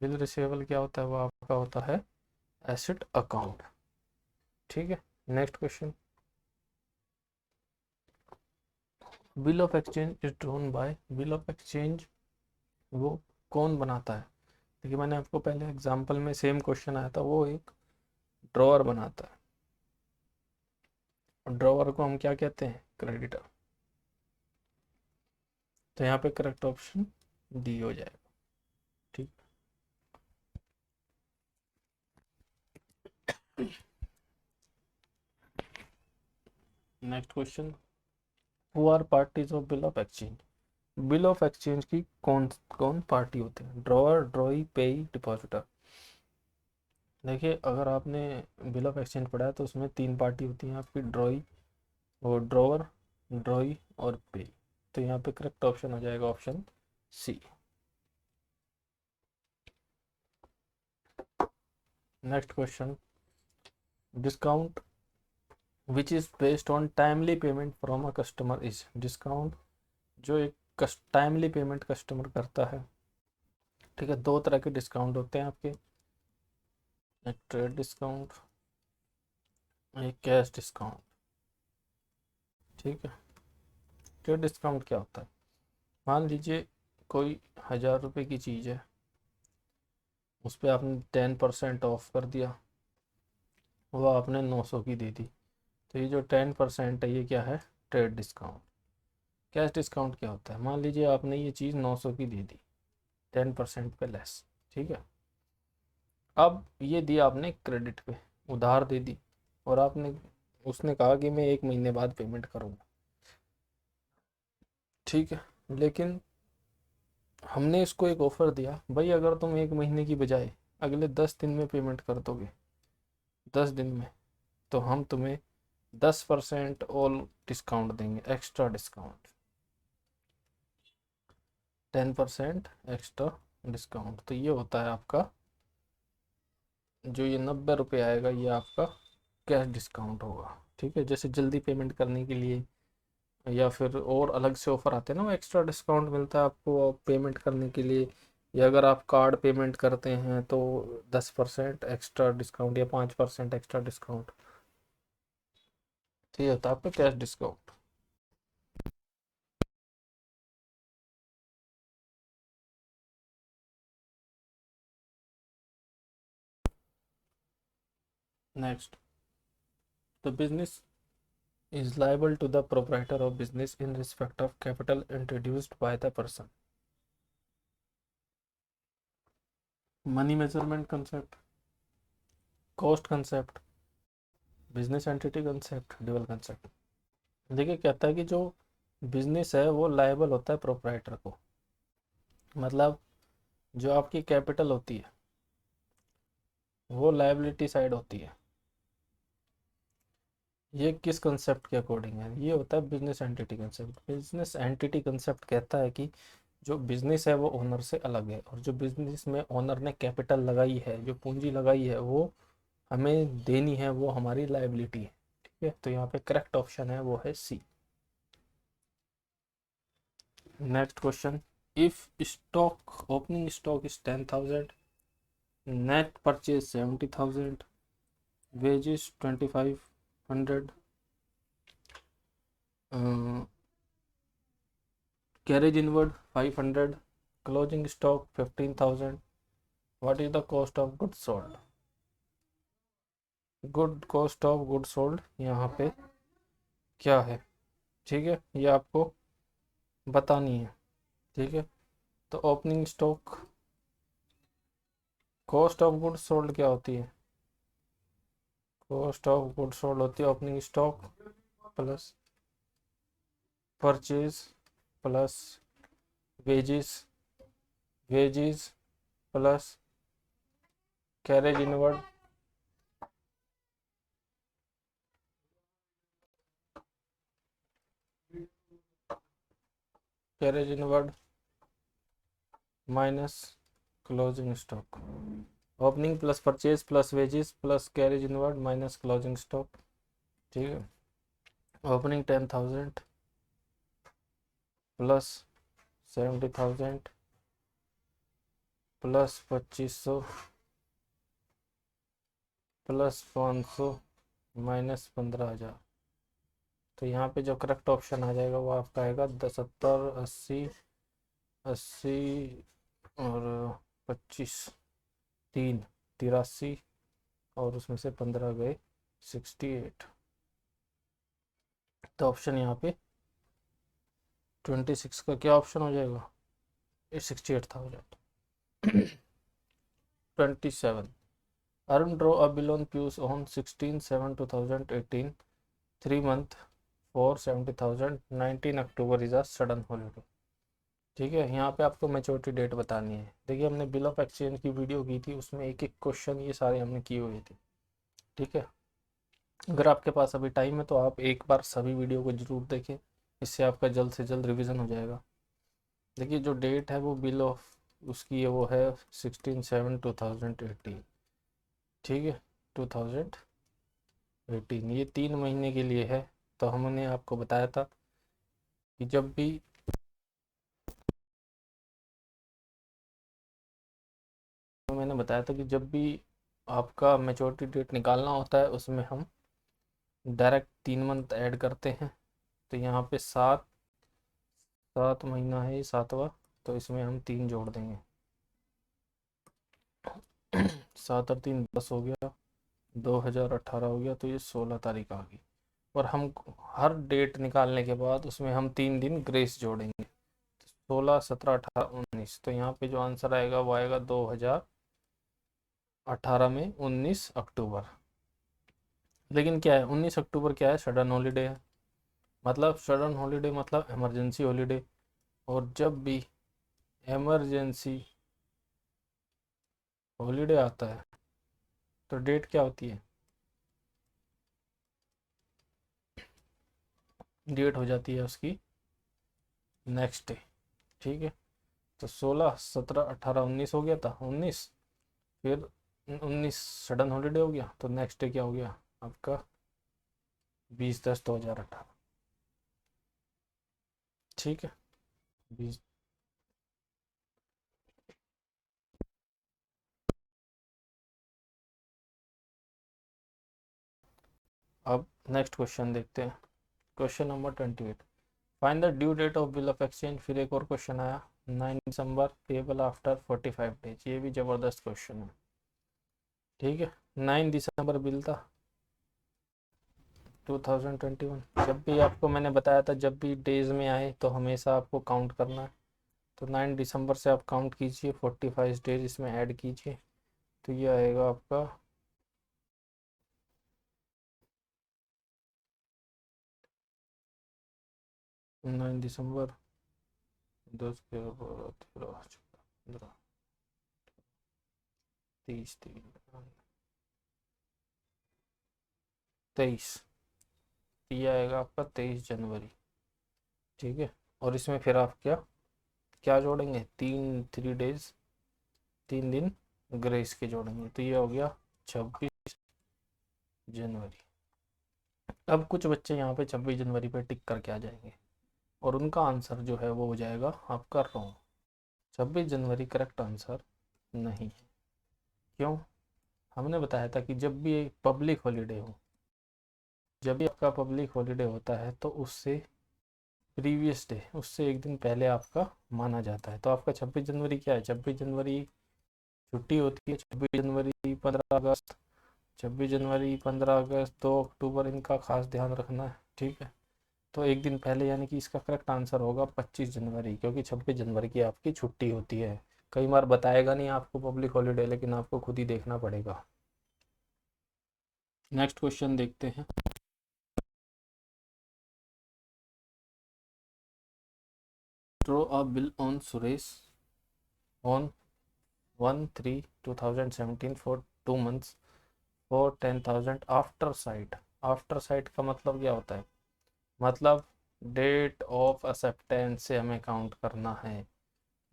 बिल रिसीवेबल क्या होता है, वो आपका होता है एसेट अकाउंट। ठीक है, next question, bill of exchange is drawn by, bill of exchange वो कौन बनाता है। देखिए मैंने आपको पहले एग्जांपल में सेम क्वेश्चन आया था, वो एक ड्रॉअर बनाता है, और ड्रॉअर को हम क्या कहते हैं, क्रेडिटर। तो यहाँ पे करेक्ट ऑप्शन डी हो जाएगा। ठीक, next question, who are parties of bill of exchange. Bill of exchange की कौन कौन पार्टी होते हैं, ड्रॉअर, ड्रॉई, पेई, डिपॉजिटर। देखिए अगर आपने बिल ऑफ एक्सचेंज पढ़ा है तो उसमें तीन पार्टी होती हैं आपकी, ड्रॉई और ड्रॉअर, ड्रॉई और पे। तो यहाँ पे करेक्ट ऑप्शन हो जाएगा option C. Next question, discount which is based on timely payment from a customer is. Discount जो एक टाइमली पेमेंट कस्टमर करता है। ठीक है, दो तरह के डिस्काउंट होते हैं आपके, एक ट्रेड डिस्काउंट, एक कैश डिस्काउंट। ठीक है, ट्रेड डिस्काउंट क्या होता है, मान लीजिए कोई 1,000 रुपये की चीज़ है, उस पर आपने 10% ऑफ कर दिया, वो आपने 900 की दे दी। तो ये जो 10% है ये क्या है, ट्रेड डिस्काउंट। कैश डिस्काउंट क्या होता है? मान लीजिए आपने ये चीज़ 900 की दे दी 10% पे लेस, ठीक है। अब ये दिया आपने क्रेडिट पे, उधार दे दी, और आपने उसने कहा कि मैं 1 महीने बाद पेमेंट करूँगा, ठीक है। लेकिन हमने इसको एक ऑफ़र दिया, भाई अगर तुम 1 महीने की बजाय अगले 10 दिन में पेमेंट कर दोगे, 10 दिन में, तो हम तुम्हें 10% और डिस्काउंट देंगे, एक्स्ट्रा डिस्काउंट, 10% एक्स्ट्रा डिस्काउंट। तो ये होता है आपका जो ये 90 रुपये आएगा, ये आपका कैश डिस्काउंट होगा, ठीक है। जैसे जल्दी पेमेंट करने के लिए या फिर और अलग से ऑफर आते हैं ना, वो एक्स्ट्रा डिस्काउंट मिलता है आपको पेमेंट करने के लिए, या अगर आप कार्ड पेमेंट करते हैं तो 10% एक्स्ट्रा डिस्काउंट या 5% एक्स्ट्रा डिस्काउंट, तो ये होता है आपका cash discount. Next, the business is liable to the proprietor of business in respect of capital introduced by the person. Money measurement concept, cost concept, business entity concept, dual concept। देखिए कहता है कि जो बिजनेस है वो liable होता है proprietor को, मतलब जो आपकी कैपिटल होती है वो लायबिलिटी साइड होती है। ये किस कंसेप्ट के अकॉर्डिंग है? ये होता है business entity concept. Business entity concept कहता है कि जो बिजनेस है वो ओनर से अलग है, और जो बिजनेस में ओनर ने कैपिटल लगाई है, जो पूंजी लगाई है, वो हमें देनी है, वो हमारी लायबिलिटी है, ठीक है। तो यहाँ पे करेक्ट ऑप्शन है वो है C. Next question, if stock opening stock is 10,000, net purchase 70,000, wages 2,500, carriage inward 500, closing stock 15,000, what is the cost of goods sold? Good cost of good sold यहाँ पे क्या है, ठीक है, ये आपको बतानी है, ठीक है। तो opening stock, cost of good sold क्या होती है? कॉस्ट ऑफ गुड सोल्ड होती है opening stock plus purchase plus wages, wages plus carriage inward, carriage inward minus closing stock. Opening plus purchase plus wages plus carriage inward minus closing stock, ठीक है। Opening 10,000 plus 70,000 plus 2,500 plus 500 minus 15,000। तो यहाँ पे जो correct option आ जाएगा वो आपका आएगा 70, 80, 80 और 25, 3, 83, और उसमें से 15 गए 68। तो ऑप्शन यहाँ पे 26 का क्या ऑप्शन हो जाएगा? 68,000। 27, Arun draw a bill on Pius on 16/7/2018, 3 month for 70,000, 19 October is a sudden holiday, ठीक है। यहाँ पे आपको मैच्योरिटी डेट बतानी है। देखिए हमने बिल ऑफ एक्सचेंज की वीडियो की थी, उसमें एक एक क्वेश्चन ये सारे हमने किए हुए थे, ठीक है। अगर आपके पास अभी टाइम है तो आप एक बार सभी वीडियो को जरूर देखें, इससे आपका जल्द से जल्द रिवीजन हो जाएगा। देखिए जो डेट है वो बिल ऑफ उसकी है वो है 16/7/2018, ठीक है, 2018। ये 3 महीने के लिए है। तो हमने आपको बताया था कि जब भी मैंने बताया था कि जब भी आपका मैच्योरिटी डेट निकालना होता है उसमें हम डायरेक्ट 3 मंथ ऐड करते हैं। तो यहाँ पे 7 महीना है, ये 7वां, तो इसमें हम 3 जोड़ देंगे। 7 और 3 10 हो गया, 2018 हो गया, तो ये 16 तारीख आ गई। और हम हर डेट निकालने के बाद उसमें हम 3 दिन ग्रेस जोड़ेंगे। 16, 17, 18, 19। तो यहाँ पे जो आंसर आएगा वो आएगा 2018 में 19 अक्टूबर। लेकिन क्या है 19 अक्टूबर, क्या है, सडन हॉलीडे है। मतलब सडन हॉलीडे मतलब इमरजेंसी हॉलीडे। और जब भी इमरजेंसी हॉलीडे आता है तो डेट क्या होती है, डेट हो जाती है उसकी नेक्स्ट डे। ठीक है, तो 16, 17, 18, 19 हो गया था, 19 फिर 19 सडन हॉलीडे हो गया, तो नेक्स्ट डे क्या हो गया आपका 20/10/2018। ठीक है, 20। अब नेक्स्ट क्वेश्चन देखते हैं, question number 28। Find the due date of bill of exchange. फिर एक और क्वेश्चन आया, 9 दिसंबर पेबल आफ्टर 45 डेज। ये भी जबरदस्त क्वेश्चन है। ठीक है, 9 दिसंबर बिल था 2021। जब भी आपको मैंने बताया था जब भी डेज में आए तो हमेशा आपको काउंट करना है। तो 9 दिसंबर से आप काउंट कीजिए, 45 डेज इसमें ऐड कीजिए, तो ये आएगा आपका 9 दिसंबर, 10, 11, 12, 13, 14, 15, 30, 23। ये आएगा आपका 23 जनवरी। ठीक है, और इसमें फिर आप क्या क्या जोड़ेंगे, 3 डेज, 3 दिन ग्रेस के जोड़ेंगे, तो ये हो गया 26 जनवरी। अब कुछ बच्चे यहाँ पे 26 जनवरी पे टिक करके आ जाएंगे और उनका आंसर जो है वो हो जाएगा आपका रॉन्ग। 26 जनवरी करेक्ट आंसर नहीं है। क्यों? हमने बताया था कि जब भी एक पब्लिक हॉलीडे हो, जब भी आपका पब्लिक हॉलीडे होता है तो उससे प्रीवियस डे, उससे एक दिन पहले आपका माना जाता है। तो आपका 26 जनवरी क्या है, 26 जनवरी छुट्टी होती है। 26 जनवरी, 15 अगस्त, 26 जनवरी, 15 अगस्त, 2 अक्टूबर, इनका खास ध्यान रखना है। ठीक है, तो एक दिन पहले, यानी कि इसका करेक्ट आंसर होगा 25 जनवरी, क्योंकि 26 जनवरी की आपकी छुट्टी होती है। कई बार बताएगा नहीं आपको पब्लिक हॉलीडे, लेकिन आपको खुद ही देखना पड़ेगा। नेक्स्ट क्वेश्चन देखते हैं। Draw a bill on Suresh on 1/3/2017 for 2 months for 10,000 after site. After site का मतलब क्या होता है, मतलब डेट ऑफ एक्सेप्टेंस से हमें काउंट करना है।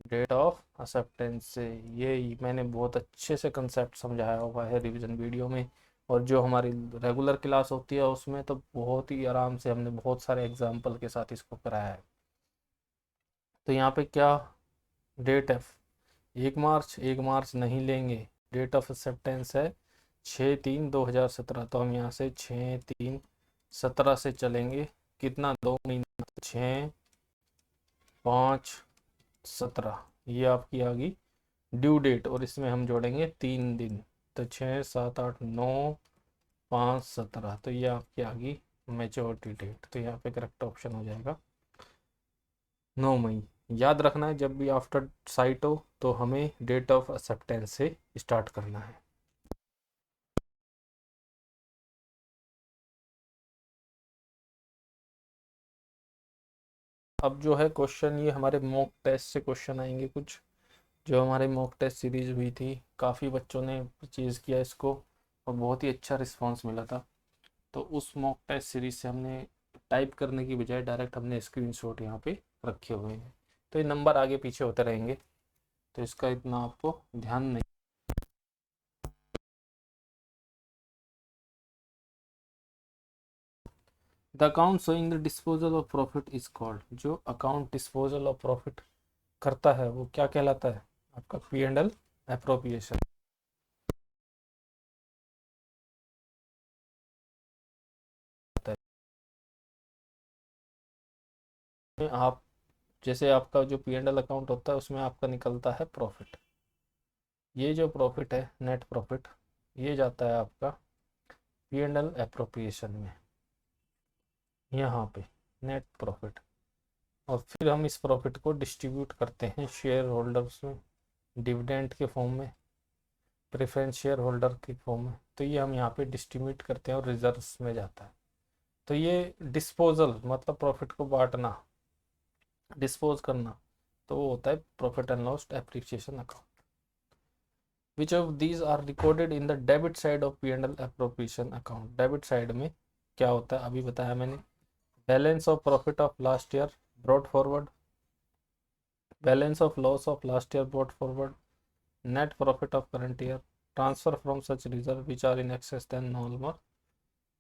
डेट ऑफ एक्सेप्टेंस से, ये मैंने बहुत अच्छे से कंसेप्ट समझाया हुआ है रिवीजन वीडियो में, और जो हमारी रेगुलर क्लास होती है उसमें तो बहुत ही आराम से हमने बहुत सारे एग्जाम्पल के साथ इसको कराया है। तो यहाँ पे क्या डेट है, 1 मार्च, 1 मार्च नहीं लेंगे। डेट ऑफ एक्सेप्टेंस है 6/3/2017, तो हम यहाँ से 6/3/17 से चलेंगे। कितना, 2 महीना, 6/5/17, ये आपकी आ गई ड्यू डेट, और इसमें हम जोड़ेंगे 3 दिन, तो 6, 7, 8, 9, 5, 17, तो ये आपकी आ गई मेच्योरिटी डेट। तो यहाँ पे करेक्ट ऑप्शन हो जाएगा 9 मई। याद रखना है जब भी आफ्टर साइट हो तो हमें डेट ऑफ एक्सेप्टेंस से स्टार्ट करना है। अब जो है क्वेश्चन, ये हमारे मॉक टेस्ट से क्वेश्चन आएंगे कुछ, जो हमारे मॉक टेस्ट सीरीज हुई थी, काफ़ी बच्चों ने परचेज़ किया इसको और बहुत ही अच्छा रिस्पांस मिला था। तो उस मॉक टेस्ट सीरीज से हमने टाइप करने की बजाय डायरेक्ट हमने स्क्रीनशॉट यहाँ पे रखे हुए हैं। तो ये नंबर आगे पीछे होते रहेंगे, तो इसका इतना आपको ध्यान नहीं। The account showing the disposal of profit is called. जो अकाउंट डिस्पोजल ऑफ प्रॉफिट करता है वो क्या कहलाता है, आपका P&L एप्रोप्रिएशन। आप जैसे आपका जो P&L अकाउंट होता है उसमें आपका निकलता है प्रॉफिट, ये जो प्रॉफिट है नेट प्रॉफिट, ये जाता है आपका P&L एप्रोप्रिएशन में। यहाँ पे नेट प्रॉफिट, और फिर हम इस प्रॉफिट को डिस्ट्रीब्यूट करते हैं शेयर होल्डर्स में डिविडेंड के फॉर्म में, प्रेफरेंस शेयर होल्डर के फॉर्म में। तो ये हम यहाँ पे डिस्ट्रीब्यूट करते हैं और रिजर्व्स में जाता है। तो ये डिस्पोजल मतलब प्रॉफिट को बांटना, डिस्पोज करना, तो वो होता है profit and loss appreciation account. Which of these are recorded in the debit side of P and L appropriation account. Debit side में क्या होता है अभी बताया मैंने, balance of profit of last year brought forward, balance of loss of last year brought forward, net profit of current year, transfer from such reserve which are in excess than normal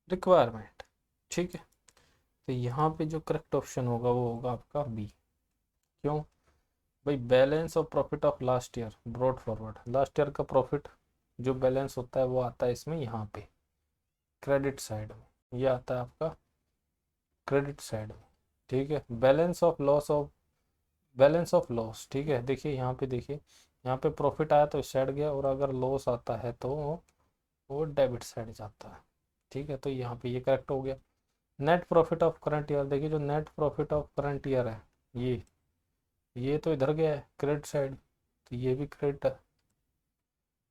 requirement. ठीक है, तो यहाँ पे जो correct option होगा वो होगा आपका बी। क्यों भाई, balance of profit of last year brought forward, last year का प्रॉफिट जो बैलेंस होता है वो आता है इसमें यहाँ पे क्रेडिट साइड में, ये आता है आपका क्रेडिट साइड में। ठीक है, बैलेंस ऑफ लॉस, ठीक है, देखिए यहाँ पे, देखिए यहाँ पे प्रॉफिट आया तो इस साइड गया, और अगर लॉस आता है तो वो डेबिट साइड जाता है। ठीक है, तो यहाँ पे ये करेक्ट हो गया। Net profit of current year, देखिए जो net profit of current year है ये तो इधर गया है क्रेडिट साइड, तो ये भी क्रेडिट है।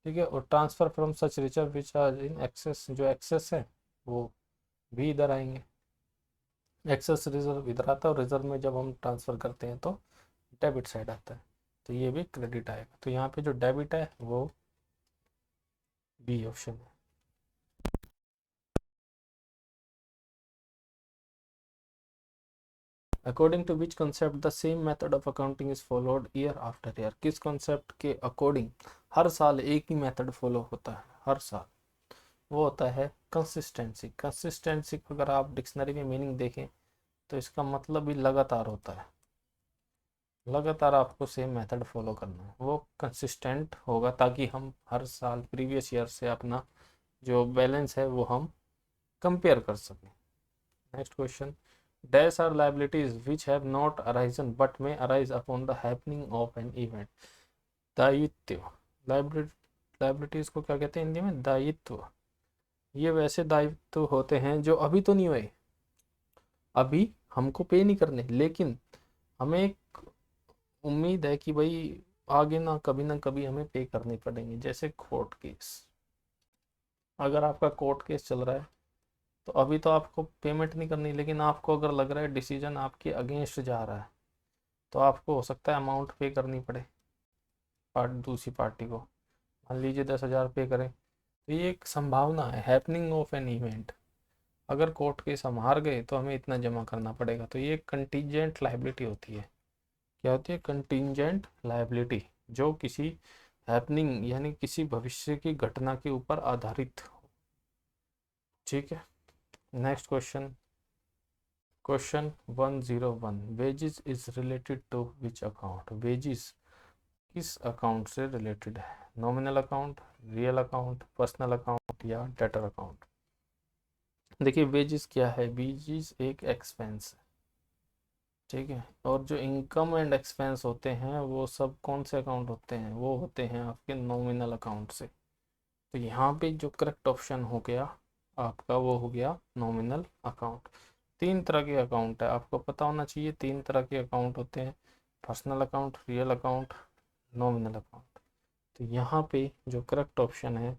ठीक है, और transfer from such reserve which are in excess, जो एक्सेस है वो भी इधर आएंगे। एक्सेस रिजर्व इधर आता है, और रिजर्व में जब हम ट्रांसफर करते हैं तो डेबिट साइड आता है, तो ये भी क्रेडिट आएगा। तो यहाँ पे जो डेबिट है वो बी ऑप्शन है। According to which concept the same method of accounting is followed year after year. किस कंसेप्ट के अकॉर्डिंग हर साल एक ही मेथड फॉलो होता है, हर साल, वो होता है कंसिस्टेंसी। कंसिस्टेंसी अगर आप डिक्शनरी में मीनिंग देखें तो इसका मतलब भी लगातार होता है, लगातार आपको सेम मेथड फॉलो करना है, वो कंसिस्टेंट होगा, ताकि हम हर साल प्रीवियस ईयर से अपना जो बैलेंस है वो हम कंपेयर कर सकें। Next question, dash are liabilities which have not arisen but may arise upon the happening of an event. दायित्व, लाइबिलिटीज को क्या कहते हैं हिंदी में, दायित्व। ये वैसे दायित्व होते हैं जो अभी तो नहीं हुए, अभी हमको पे नहीं करने, लेकिन हमें एक उम्मीद है कि भाई आगे ना कभी हमें पे करने पड़ेंगे। जैसे कोर्ट केस, अगर आपका कोर्ट केस चल रहा है तो अभी तो आपको पेमेंट नहीं करनी, लेकिन आपको अगर लग रहा है डिसीजन आपके अगेंस्ट जा रहा है तो आपको हो सकता है अमाउंट पे करनी पड़े दूसरी पार्टी को। मान लीजिए 10,000 पे करें, तो ये एक संभावना है, हैपनिंग ऑफ एन इवेंट। अगर कोर्ट केस हम हार गए तो हमें इतना जमा करना पड़ेगा, तो ये कंटीजेंट लाइबिलिटी होती है। क्या होती है, कंटीजेंट लाइबिलिटी, जो किसी हैपनिंग यानी किसी भविष्य की घटना के ऊपर आधारित हो। ठीक है, next question, question 101, wages is related to which account. Wages किस अकाउंट से रिलेटेड है, nominal account, real account, personal account या डेटर अकाउंट। देखिए वेजिस क्या है, वेजिस एक एक्सपेंस है। ठीक है, और जो इनकम एंड एक्सपेंस होते हैं वो सब कौन से अकाउंट होते हैं, वो होते हैं आपके नॉमिनल अकाउंट से। तो यहाँ पे जो करेक्ट ऑप्शन हो गया आपका वो हो गया नॉमिनल अकाउंट। तीन तरह के अकाउंट है, आपको पता होना चाहिए, तीन तरह के अकाउंट होते हैं, personal account, real account, nominal account. तो यहाँ पे जो करेक्ट ऑप्शन है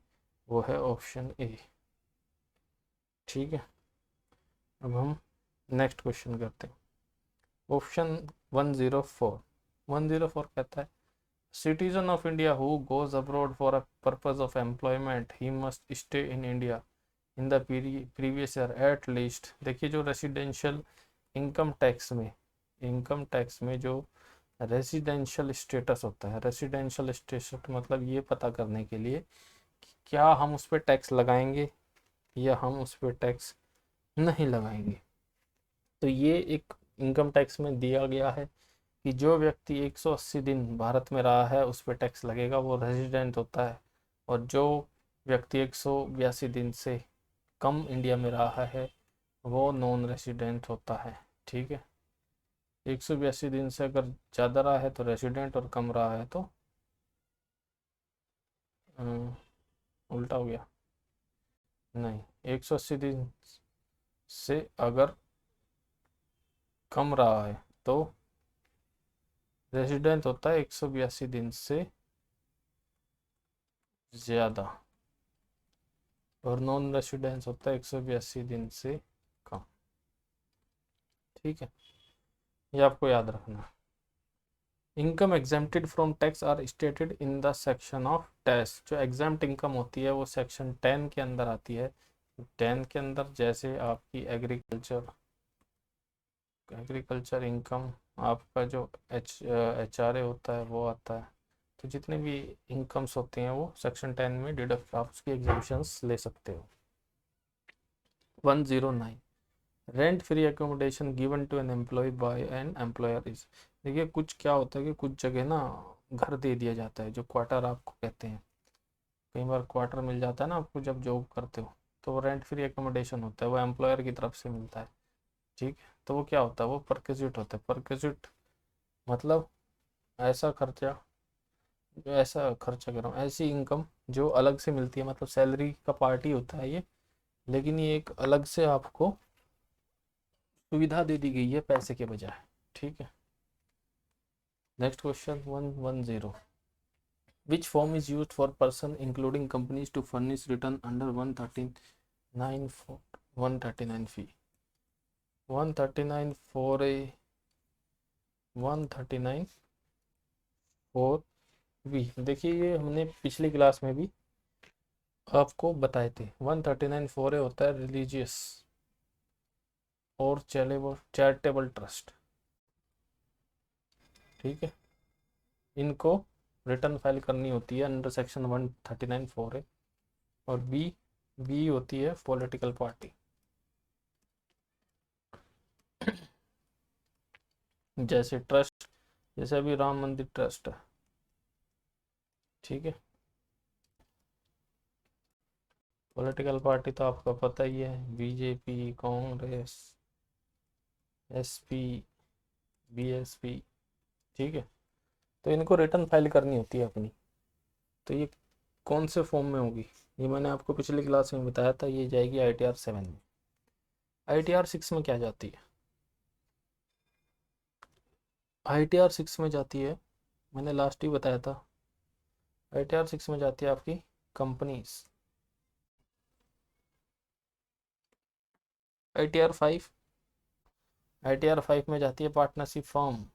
वो है ऑप्शन ए। ठीक है, अब हम नेक्स्ट क्वेश्चन करते हैं। ऑप्शन 104, 104 कहता है citizen of India who goes abroad for a purpose of employment he must stay in India in the previous year at least. देखिए जो रेसिडेंशियल इनकम टैक्स में जो रेसिडेंशियल स्टेटस होता है, रेसिडेंशियल स्टेटस मतलब ये पता करने के लिए कि क्या हम उस पर टैक्स लगाएंगे या हम उस पर टैक्स नहीं लगाएंगे। तो ये एक इनकम टैक्स में दिया गया है कि जो व्यक्ति 180 दिन भारत में रहा है उस पर टैक्स लगेगा, वो रेजिडेंट होता है। और जो व्यक्ति 182 दिन से कम इंडिया में रहा है वो नॉन रेसिडेंट होता है। ठीक है, 182 दिन से अगर ज़्यादा रहा है तो रेसिडेंट, और कम रहा है तो उल्टा हो गया, नहीं, 180 दिन से अगर कम रहा है तो रेजिडेंट होता है 182 दिन से ज़्यादा, और नॉन रेजिडेंस होता है 182 दिन से कम। ठीक है, ये आपको याद रखना है। Income exempted from tax are stated in the section of tax. जो एग्जाम्प्ट इनकम होती है वो सेक्शन 10 के अंदर आती है। 10 के अंदर जैसे आपकी एग्रीकल्चर इनकम, आपका जो HRA होता है वो आता है। तो जितने भी इनकम्स होती हैं वो सेक्शन 10 में डिडक्ट, आप उसकी एग्जाम्पशंस ले सकते हो। 109 rent free accommodation given to an employee by an employer is. देखिए कुछ क्या होता है कि कुछ जगह ना घर दे दिया जाता है, जो क्वार्टर आपको कहते हैं। कई बार क्वार्टर मिल जाता है ना आपको जब जॉब करते हो, तो वो रेंट फ्री एकोमोडेशन होता है, वो एम्प्लॉयर की तरफ से मिलता है। ठीक है, तो वो क्या होता है, वो परक्विजिट होता है। परक्विजिट मतलब ऐसा खर्चा, जो ऐसा खर्चा कर रहा हूँ, ऐसी इनकम जो अलग से मिलती है, मतलब सैलरी का पार्ट ही होता है ये, लेकिन ये एक अलग से आपको सुविधा दे दी गई है पैसे के बजाय। ठीक है, next question 110 which form is used for person including companies to furnish return under 139 फी 139 फॉर ए 139 फॉर वी। देखिए ये हमने पिछली क्लास में भी आपको बताए थे। 139 फॉर ए होता है रिलीजियस और चैरिटेबल ट्रस्ट। ठीक है, इनको रिटर्न फाइल करनी होती है अंडर सेक्शन 139 फॉर ए। और बी होती है पॉलिटिकल पार्टी। जैसे ट्रस्ट, जैसे अभी राम मंदिर ट्रस्ट है। ठीक है, पॉलिटिकल पार्टी तो आपको पता ही है, बीजेपी, कांग्रेस, SP, BSP। ठीक है, तो इनको रिटर्न फाइल करनी होती है अपनी। तो ये कौन से फॉर्म में होगी, ये मैंने आपको पिछली क्लास में बताया था, ये जाएगी ITR 7 में। ITR 6 में क्या जाती है, ITR 6 में जाती है, मैंने लास्ट ही बताया था, ITR 6 में जाती है आपकी कंपनीज। ITR 5, ITR 5 में जाती है partnership form,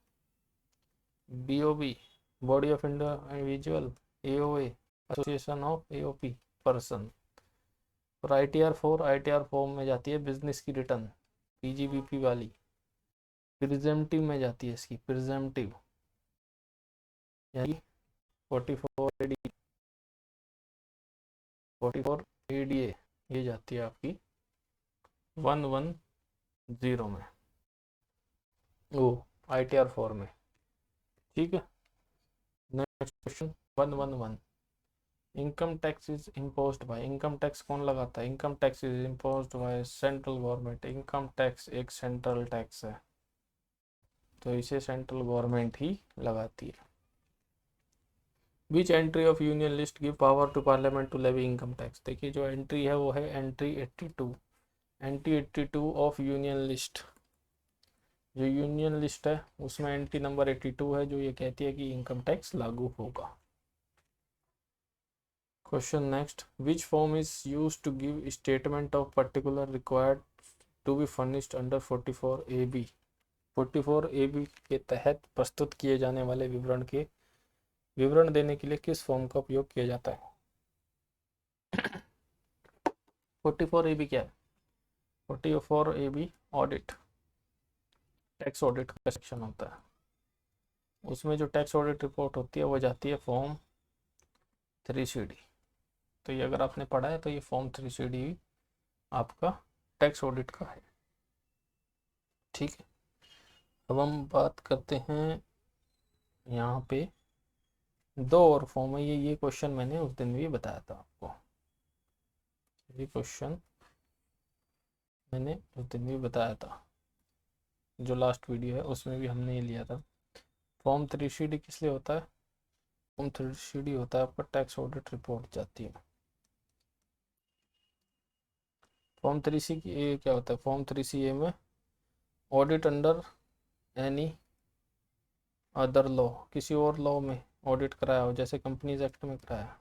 BOB, body of individual, AOA, association of AOP person. और ITR 4 में जाती है बिजनेस की रिटर्न, PGBP वाली। प्रिजेम्पटिव में जाती है इसकी, प्रिजेम्पटिव यानी 44 ADA, ये जाती है आपकी 110 में, वो ITR 4 में। ठीक है, next question 111 income tax is imposed by. Income tax कौन लगाता है, income tax is imposed by central government. Income tax एक सेंट्रल टैक्स है, तो इसे सेंट्रल गवर्नमेंट ही लगाती है। Which entry of union list give power to parliament to levy income tax. देखिए जो एंट्री है वो है entry 82, entry 82 of union list. जो यूनियन लिस्ट है उसमें एंट्री नंबर 82 है, जो ये कहती है कि इनकम टैक्स लागू होगा। Question next, which form is use to give statement of particular required to be furnished under 44AB। 44AB के तहत प्रस्तुत किए जाने वाले विवरण देने के लिए किस फॉर्म का उपयोग किया जाता है। 44AB क्या है, 44AB ऑडिट, टैक्स ऑडिट का सेक्शन होता है। उसमें जो टैक्स ऑडिट रिपोर्ट होती है वो जाती है फॉर्म 3CD। तो ये अगर आपने पढ़ा है तो ये फॉर्म 3CD आपका टैक्स ऑडिट का है। ठीक है, अब हम बात करते हैं यहाँ पे दो और फॉर्म है। ये क्वेश्चन मैंने उस दिन भी बताया था आपको, ये क्वेश्चन मैंने उस दिन भी बताया था, जो लास्ट वीडियो है उसमें भी हमने ये लिया था। फॉर्म 3CD किस लिए होता है, फॉर्म 3CD होता है आपका टैक्स ऑडिट रिपोर्ट जाती है। फॉर्म 3C क्या होता है, फॉर्म 3CA में audit under any other law, किसी और लॉ में ऑडिट कराया हो, जैसे कंपनीज एक्ट में कराया।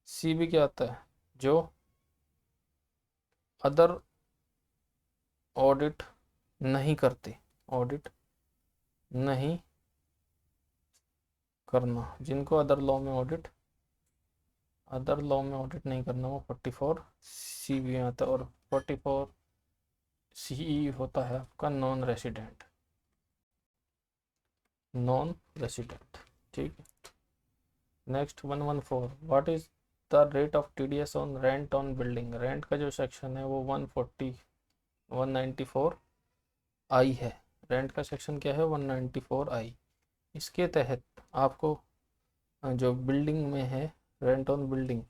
सी भी क्या आता है, जो अदर ऑडिट नहीं करते, ऑडिट नहीं करना, जिनको अदर लॉ में ऑडिट नहीं करना, वो 44 सी भी आता है। और 44 सी होता है आपका नॉन रेसिडेंट, ठीक है। Next 114, what is the rate of TDS on rent on building. Rent का जो सेक्शन है वो 194 आई है। रेंट का सेक्शन क्या है, 194 आई। इसके तहत आपको जो बिल्डिंग में है, rent on building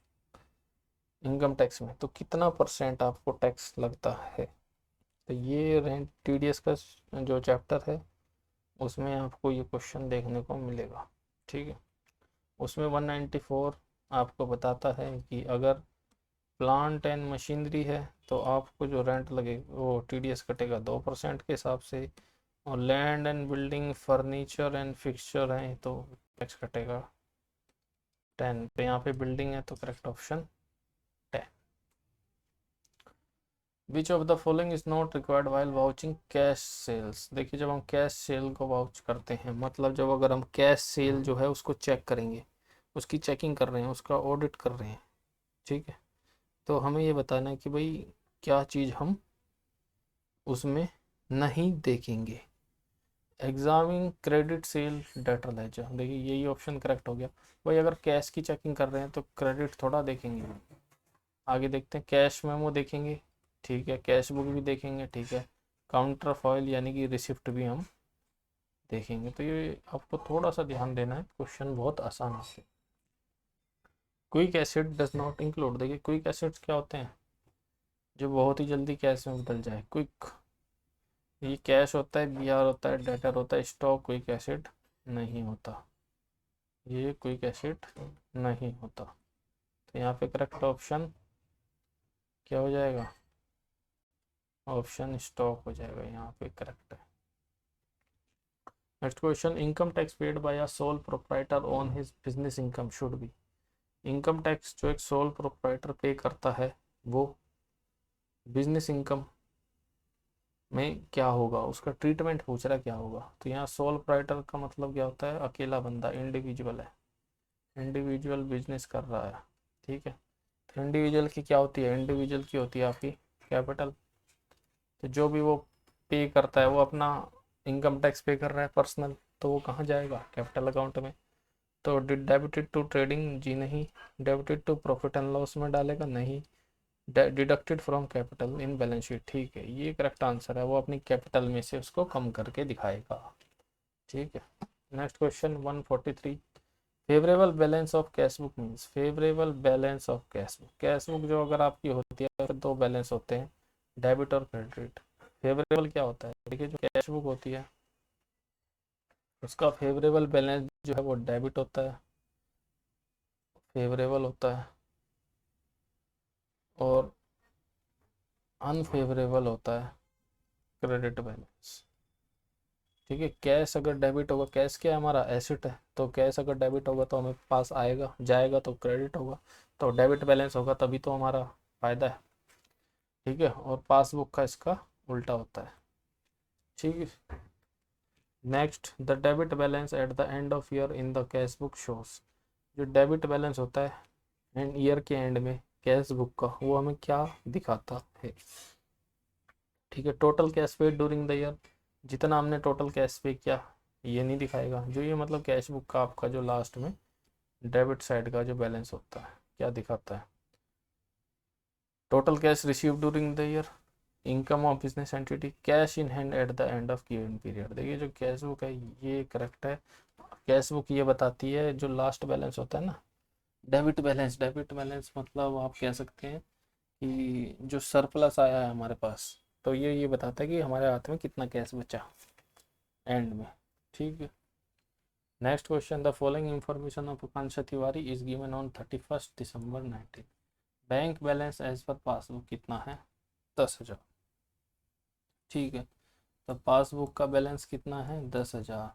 income tax में, तो कितना % आपको टैक्स लगता है। तो ये रेंट टीडीएस का जो चैप्टर है उसमें आपको ये क्वेश्चन देखने को मिलेगा, ठीक है। उसमें 194 आपको बताता है कि अगर प्लांट एंड मशीनरी है तो आपको जो रेंट लगेगा वो टीडीएस कटेगा 2% के हिसाब से, और land and building furniture and fixture हैं तो टैक्स कटेगा 10। तो यहाँ पे बिल्डिंग है तो correct option 10। Which of the following is not required while vouching cash sales. देखिए जब हम कैश सेल को वाउच करते हैं, मतलब जब अगर हम कैश सेल जो है उसको चेक करेंगे, उसकी चेकिंग कर रहे हैं, उसका ऑडिट कर रहे हैं, ठीक है, तो हमें ये बताना है कि भाई क्या चीज़ हम उसमें नहीं देखेंगे। Examining credit sale debtor ledger, देखिए यही ऑप्शन करेक्ट हो गया। भाई अगर कैश की चेकिंग कर रहे हैं तो क्रेडिट थोड़ा देखेंगे। आगे देखते हैं, कैश मेमो देखेंगे, ठीक है, कैश बुक भी देखेंगे, ठीक है, काउंटर फॉइल यानी कि रिसिप्ट भी हम देखेंगे। तो ये आपको थोड़ा सा ध्यान देना है, क्वेश्चन बहुत आसान है। Quick acid does not include, देखिए क्विक एसिड्स क्या होते हैं, जो बहुत ही जल्दी कैश में बदल जाए, क्विक। ये कैश होता है, बीआर होता है, डेटर होता है, स्टॉक क्विक एसिड नहीं होता, ये क्विक एसिड नहीं होता। तो यहाँ पे करेक्ट ऑप्शन क्या हो जाएगा, ऑप्शन स्टॉक हो जाएगा, यहाँ पे करेक्ट है। Next question, income tax paid by a sole proprietor on his business income should be. Income tax जो एक सोल प्रोप्राइटर पे करता है वो बिजनेस इनकम में क्या होगा, उसका ट्रीटमेंट पूछ रहा है क्या होगा। तो यहाँ सोल प्रोप्राइटर का मतलब क्या होता है, अकेला बंदा, इंडिविजुअल है, इंडिविजुअल बिजनेस कर रहा है, ठीक है। तो इंडिविजुअल की क्या होती है, इंडिविजुअल की होती है आपकी कैपिटल। तो जो भी वो पे करता है वो अपना इनकम टैक्स पे कर रहा है पर्सनल, तो वो कहाँ जाएगा, कैपिटल अकाउंट में। तो डेबिटेड टू ट्रेडिंग, जी नहीं। Debited to profit and loss में डालेगा, नहीं। Deducted from capital in balance sheet, ठीक है, ये करेक्ट आंसर है, वो अपनी कैपिटल में से उसको कम करके दिखाएगा, ठीक है। Next question 143, favourable balance of cash book means. Favourable balance of cash book, cash book जो अगर आपकी होती है तो दो बैलेंस होते हैं, डेबिट और क्रेडिट। फेवरेबल क्या होता है, देखिए जो कैश बुक होती है उसका फेवरेबल बैलेंस जो है वो डेबिट होता है, फेवरेबल होता है, और अनफेवरेबल होता है क्रेडिट बैलेंस, ठीक है। कैश अगर डेबिट होगा, कैश क्या है, हमारा एसेट है, तो कैश अगर डेबिट होगा तो हमें पास आएगा, जाएगा तो क्रेडिट होगा, तो डेबिट बैलेंस होगा तभी तो हमारा फायदा है, ठीक है। और पासबुक का इसका उल्टा होता है, ठीक है। Next, the debit balance at the end of year in the cash book shows. जो डेबिट बैलेंस होता है एंड ईयर के एंड में कैश बुक का, वो हमें क्या दिखाता है, ठीक है। Total cash paid during the year, जितना हमने टोटल कैश पे किया ये नहीं दिखाएगा। जो ये मतलब कैश बुक का आपका जो लास्ट में डेबिट साइड का जो बैलेंस होता है क्या दिखाता है, total cash receive during the year, income of business entity, cash in hand at the end of given period. देखिए जो कैश बुक है ये करेक्ट है। कैश बुक ये बताती है जो लास्ट बैलेंस होता है ना, डेबिट बैलेंस। डेबिट बैलेंस मतलब आप कह सकते हैं कि जो सरप्लस आया है हमारे पास, तो ये बताता है कि हमारे हाथ में कितना कैश बचा एंड में, ठीक है। Next question, the following information of Akanksha Tiwari is given on 31 December 19। Bank balance as per passbook कितना है, 10,000, ठीक है। तो पासबुक का बैलेंस कितना है 10,000।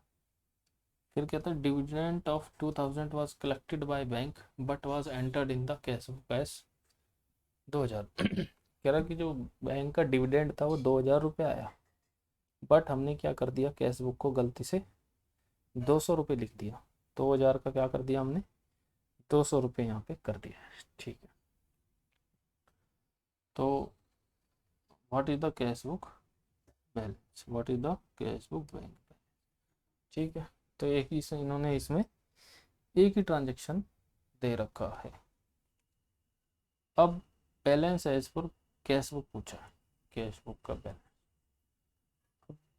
फिर कहते हैं dividend of 2000 was collected by bank but was entered in the cash book as 2000। कह रहा कि जो बैंक का डिविडेंड था वो 2000 रुपये आया, बट हमने क्या कर दिया, कैश बुक को गलती से 200 रुपये लिख दिया। 2000 का क्या कर दिया हमने, 200 रुपये यहाँ पे कर दिया है। ठीक है, तो what is the cash book balance, what is the cash book bank. ठीक है, तो एक ही से इन्होंने इसमें एक ही ट्रांजेक्शन दे रखा है। अब balance as per cash book पूछा है, कैश बुक का बैलेंस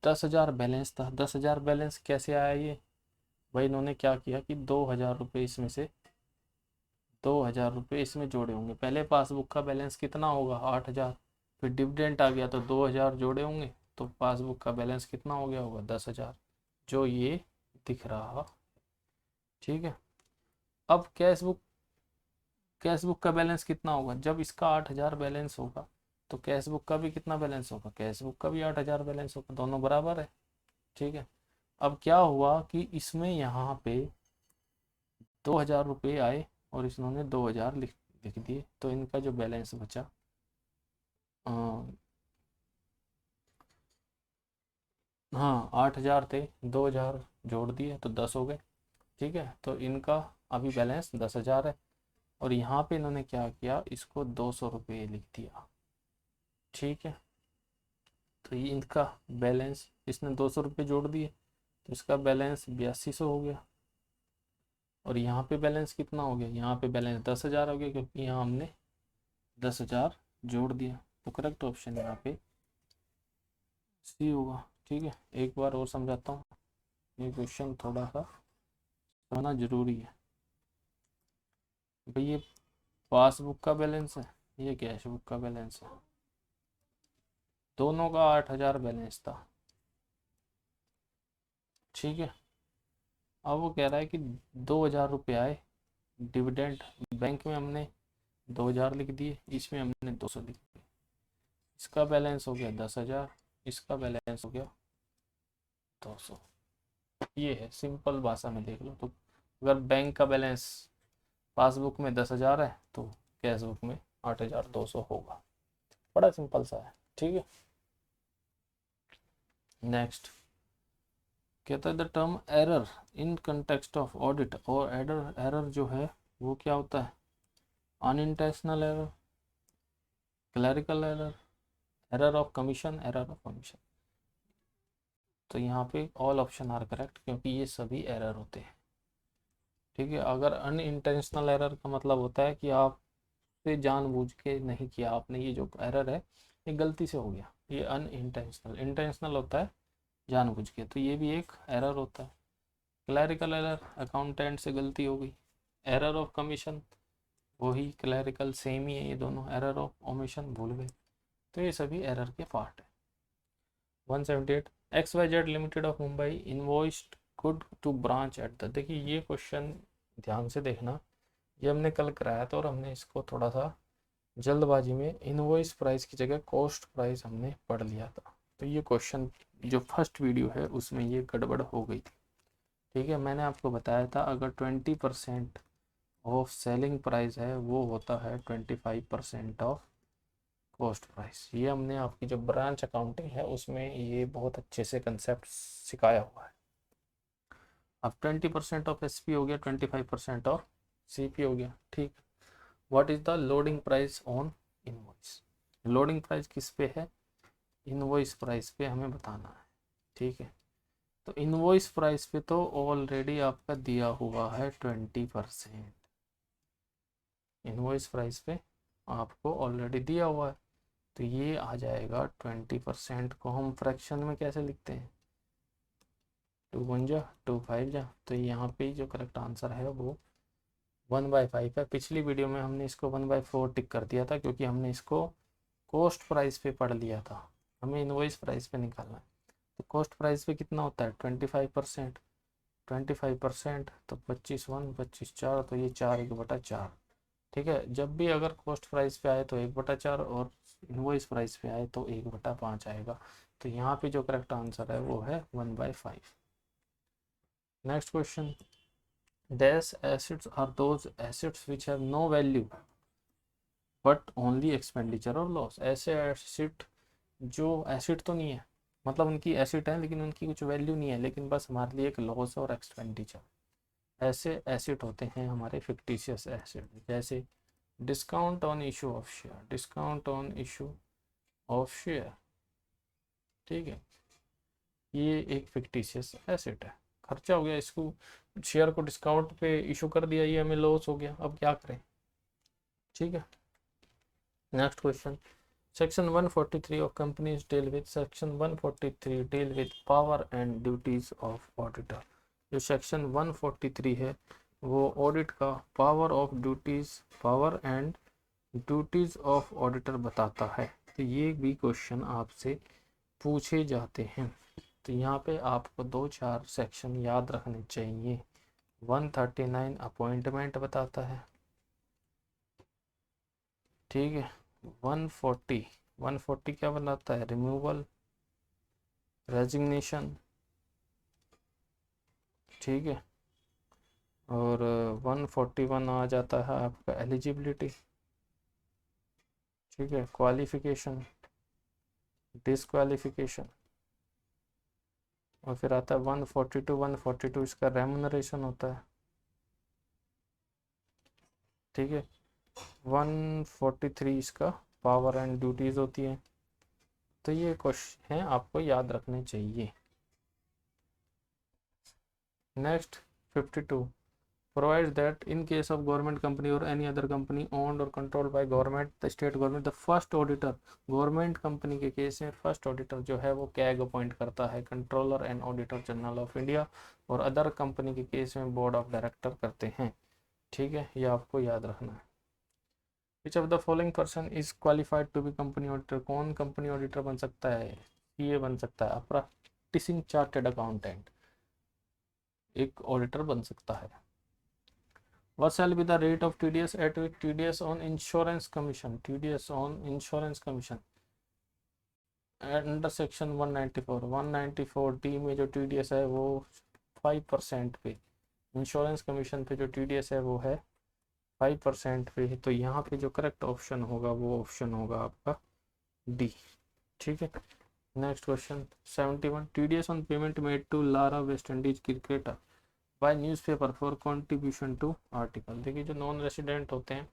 10,000 बैलेंस था। 10,000 बैलेंस कैसे आया ये भाई, इन्होंने क्या किया कि 2,000 रुपये इसमें से 2,000 रुपये इसमें जोड़े होंगे। पहले पासबुक का बैलेंस कितना होगा 8,000, फिर डिविडेंट आ गया तो 2,000 जोड़े होंगे, तो पासबुक का बैलेंस कितना हो गया होगा 10,000, जो ये दिख रहा। ठीक है, अब कैश बुक का बैलेंस कितना होगा, जब इसका 8,000 बैलेंस होगा तो कैश बुक का भी कितना बैलेंस होगा, कैश बुक का भी 8,000 बैलेंस होगा, दोनों बराबर है। ठीक है, अब क्या हुआ कि इसमें यहाँ पे 2,000 रुपये आए और इन्होंने 2,000 लिख दिए, तो इनका जो बैलेंस बचा हाँ 8,000 थे, 2,000 जोड़ दिए तो 10 हो गए। ठीक है, तो इनका अभी बैलेंस 10,000 है, और यहाँ पे इन्होंने क्या किया, इसको 200 रुपये लिख दिया। ठीक है, तो ये इनका बैलेंस, इसने 200 रुपये जोड़ दिए तो इसका बैलेंस 8200 हो गया। और यहाँ पे बैलेंस कितना हो गया, यहाँ पे बैलेंस 10,000 हो गया, क्योंकि यहाँ हमने 10,000 जोड़ दिया। तो करेक्ट ऑप्शन यहाँ पे सी होगा। ठीक है, एक बार और समझाता हूँ, ये क्वेश्चन थोड़ा सा समझना जरूरी है। भाई ये पासबुक का बैलेंस है, ये कैश बुक का बैलेंस है, दोनों का 8,000 बैलेंस था। ठीक है, अब वो कह रहा है कि 2,000 रुपये आए डिविडेंड, बैंक में हमने 2,000 लिख दिए, इसमें हमने 200 लिख दिए, इसका बैलेंस हो गया 10,000, इसका बैलेंस हो गया 200। ये है, सिंपल भाषा में देख लो। तो अगर बैंक का बैलेंस पासबुक में 10,000 है तो कैश बुक में 8,200 होगा। बड़ा सिंपल सा है। ठीक है, नेक्स्ट कहता है the term error in context of audit, और एरर जो है वो क्या होता है, unintentional error, clerical error, error of commission, error of commission. तो यहाँ पे ऑल ऑप्शन आर करेक्ट, क्योंकि ये सभी एरर होते हैं। ठीक है, अगर अनइंटेंशनल एरर का मतलब होता है कि आपसे जानबूझ के नहीं किया आपने, ये जो एरर है ये गलती से हो गया, ये अनइंटेंशनल। इंटेंशनल होता है जानबूझ के, तो ये भी एक एरर होता है। क्लैरिकल एरर, अकाउंटेंट से गलती हो गई। एरर ऑफ कमीशन, वही क्लैरिकल सेम ही है ये दोनों। एरर ऑफ ओमिशन, भूल गए। तो ये सभी एरर के पार्ट है। 178 XYZ limited of Mumbai invoiced good to branch at the, देखिए ये क्वेश्चन ध्यान से देखना, ये हमने कल कराया था और हमने इसको थोड़ा सा जल्दबाजी में इनवॉइस प्राइस की जगह कॉस्ट प्राइस हमने पढ़ लिया था। तो ये क्वेश्चन जो फर्स्ट वीडियो है उसमें ये गड़बड़ हो गई थी। ठीक है, मैंने आपको बताया था अगर 20% ऑफ सेलिंग प्राइस है वो होता है 25% ऑफ कॉस्ट प्राइस। ये हमने आपकी जो ब्रांच अकाउंटिंग है उसमें ये बहुत अच्छे से कंसेप्ट सिखाया हुआ है। अब 20% ऑफ एसपी हो गया, 25% ऑफ सीपी हो गया। ठीक, what is the loading price on invoice, loading price किस पे है, इनवॉइस प्राइस पे हमें बताना है। ठीक है, तो इनवॉइस प्राइस पे तो ऑलरेडी आपका दिया हुआ है 20%, इनवॉइस प्राइस पे आपको ऑलरेडी दिया हुआ है, तो ये आ जाएगा 20% को हम फ्रैक्शन में कैसे लिखते हैं, 2 1 जा 2 5 जा, तो यहाँ पे जो करेक्ट आंसर है वो 1/5 है। पिछली वीडियो में हमने इसको 1/4 टिक कर दिया था, क्योंकि हमने इसको कॉस्ट प्राइस पे पढ़ लिया था, हमें इनवॉइस प्राइस पे निकालना है। तो कॉस्ट प्राइस पे कितना होता है 25%, 25% तो 25 1 25 4, तो ये 4 1/4। ठीक है, जब भी अगर कॉस्ट प्राइस पे आए तो 1/4 और इनवॉइस प्राइस पे आए तो 1/5 आएगा। तो यहाँ पे जो करेक्ट आंसर है वो है 1/5। Next question, dash assets are those assets which have no value but only expenditure और लॉस। ऐसे एसिड जो एसिड तो नहीं है, मतलब उनकी एसिड है लेकिन उनकी कुछ वैल्यू नहीं है, लेकिन बस हमारे लिए एक लॉस और एक्सपेंडिचर, ऐसे एसिड होते हैं हमारे फिक्टिशियस एसिड। जैसे discount on issue of share, discount on issue of share, ठीक है, ये एक फिक्टिशियस एसिड है। खर्चा हो गया, इसको शेयर को डिस्काउंट पे इशू कर दिया, ये हमें लॉस हो गया, अब क्या करें, ठीक है। Next question, section 143 of companies deal with, section 143 deal with power and duties of auditor. जो सेक्शन 143 है वो ऑडिट का power of duties, power and duties of auditor बताता है। तो ये भी क्वेश्चन आपसे पूछे जाते हैं। तो यहाँ पे आपको 2-4 सेक्शन याद रखने चाहिए। 139 अपॉइंटमेंट बताता है, ठीक है। 140 क्या बताता है, रिमूवल, रेजिग्नेशन, ठीक है। और 141 आ जाता है आपका एलिजिबिलिटी, ठीक है, क्वालिफिकेशन, डिसक्वालिफिकेशन। और फिर आता है 142 इसका रेमुनरेशन होता है, ठीक है। 143 इसका पावर एंड ड्यूटीज होती है। तो ये क्वेश्चन है आपको याद रखने चाहिए। Next 52, provides that in case of government company or any other company owned or controlled by government, the state government, the first auditor, government company के केस में फर्स्ट ऑडिटर जो है वो कैग अपॉइंट करता है, controller and auditor general of India, और other company के case में बोर्ड ऑफ डायरेक्टर करते हैं, ठीक है, ये आपको याद रखना है। Which of the following person is qualified to be company auditor, कौन कंपनी ऑडिटर बन सकता है, ये बन सकता है प्रैक्टिसिंग चार्टेड अकाउंटेंट, एक ऑडिटर बन सकता है। What shall be the rate of TDS at which TDS on insurance commission, TDS on insurance commission under section 194D में जो TDS है वो 5% पे, इंश्योरेंस कमीशन पे जो TDS है वो है 5% पे। तो यहाँ पे जो करेक्ट ऑप्शन होगा वो ऑप्शन होगा आपका डी, ठीक है। Next question 71, TDS on payment made to Lara West Indies cricketer by newspaper for contribution to article. देखिए जो नॉन रेसिडेंट होते हैं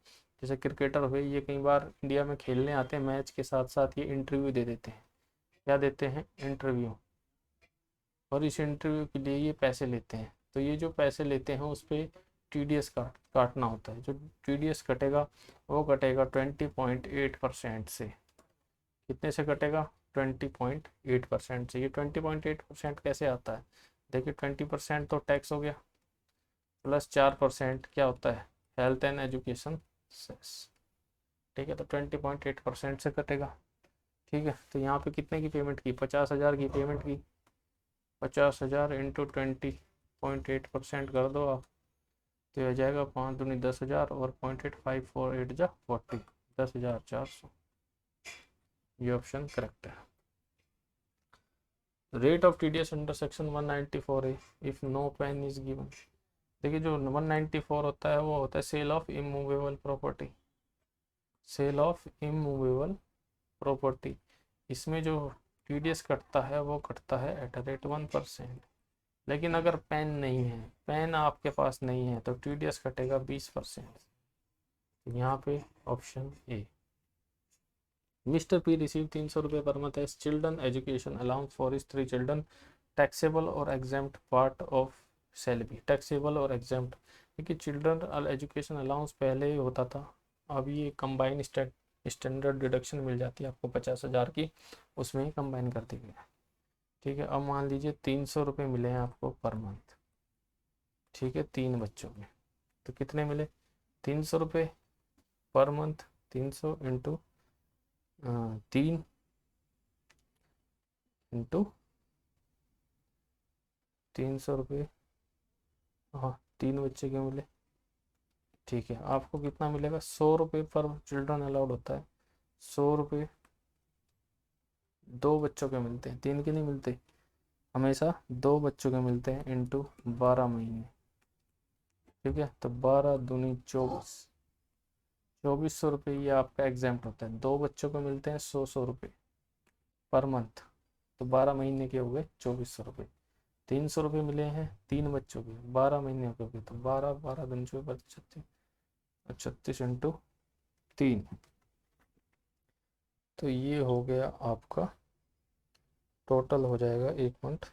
जैसे क्रिकेटर हुए, ये कई बार इंडिया में खेलने आते हैं, मैच के साथ साथ ये इंटरव्यू दे देते हैं, क्या देते हैं, इंटरव्यू, और इस इंटरव्यू के लिए ये पैसे लेते हैं। तो ये जो पैसे लेते हैं उस पर TDS काटना होता है। जो TDS कटेगा वो कटेगा 20.8% से। कितने से कटेगा, 20.8% से। ये 20.8% कैसे आता है, देखिए 20% तो टैक्स हो गया, प्लस 4% क्या होता है, हेल्थ एंड एजुकेशन सेस, ठीक है। तो 20.8% से कटेगा, ठीक है। तो यहाँ पे कितने की पेमेंट की, 50,000 की पेमेंट की, 50,000 इंटू 20.8% कर दो आप, तो यह जाएगा 5 दूनी 10,000 और 0.8548 जा 40, 10,400, ये ऑप्शन करेक्ट है। Rate of TDS under section 194A if no PAN is given. देखिए जो 194 होता है वो होता है sale of immovable property, sale of immovable property. इसमें जो TDS कटता है वो कटता है एट रेट 1%। लेकिन अगर पेन नहीं है, पेन आपके पास नहीं है, तो TDS कटेगा 20%। तो यहाँ पे option A. Mister P receive 300 रुपये per month as children education allowance for his 3 children, taxable और exempt part of salary, taxable और एग्जाम्प्ट। देखिए चिल्ड्रन एजुकेशन अलाउंस पहले ही होता था, अब ये कंबाइन स्टैंडर्ड डिडक्शन मिल जाती है आपको 50,000 की, उसमें ही कंबाइन कर दी गई है, ठीक है। अब मान लीजिए 300 रुपये मिले हैं आपको पर मंथ, ठीक है, 3 बच्चों में, तो कितने मिले, 300 रुपये पर मंथ, 300 इंटू 3 इंटू 300 रुपये, हाँ 3 बच्चे के मिले, ठीक है। आपको कितना मिलेगा, 100 रुपये पर चिल्ड्रन अलाउड होता है, 100 रुपये 2 बच्चों के मिलते हैं, 3 के नहीं मिलते, हमेशा 2 बच्चों के मिलते हैं इंटू 12 महीने। ठीक है, तो 12 दूनी 24, 2400 रुपये ये आपका एग्जाम्प्ट होता है। 2 बच्चों को मिलते हैं 100 रुपये पर मंथ, तो 12 महीने के हो गए 2400 रुपये। 300 रुपये मिले हैं 3 बच्चों के 12 महीने के हो गए, तो 12 12 दूनी 24 36, 36 इंटू 3, तो ये हो गया आपका टोटल हो जाएगा 1 मंथ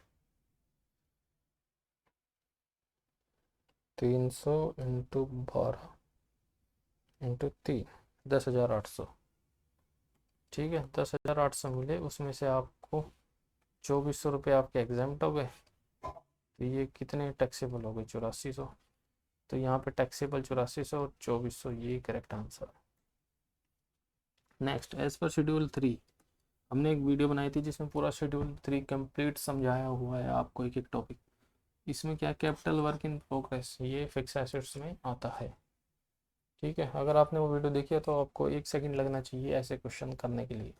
300 इंटू 12 इंटू 3, 10,800। ठीक है, 10,800 मिले, उसमें से आपको 2400 रुपये आपके एग्जाम्प्ट हो गए, तो ये कितने टैक्सेबल हो गए? 8400। तो यहाँ पे टैक्सेबल 8400 और 2400, ये करेक्ट आंसर है। नेक्स्ट, एज पर शेड्यूल 3, हमने एक वीडियो बनाई थी जिसमें पूरा शेड्यूल 3 कंप्लीट समझाया हुआ है आपको, एक एक टॉपिक। इसमें क्या, कैपिटल वर्क इन प्रोग्रेस, ये फिक्स एसेट्स में आता है। ठीक है, अगर आपने वो वीडियो देखी है तो आपको 1 सेकंड लगना चाहिए ऐसे क्वेश्चन करने के लिए।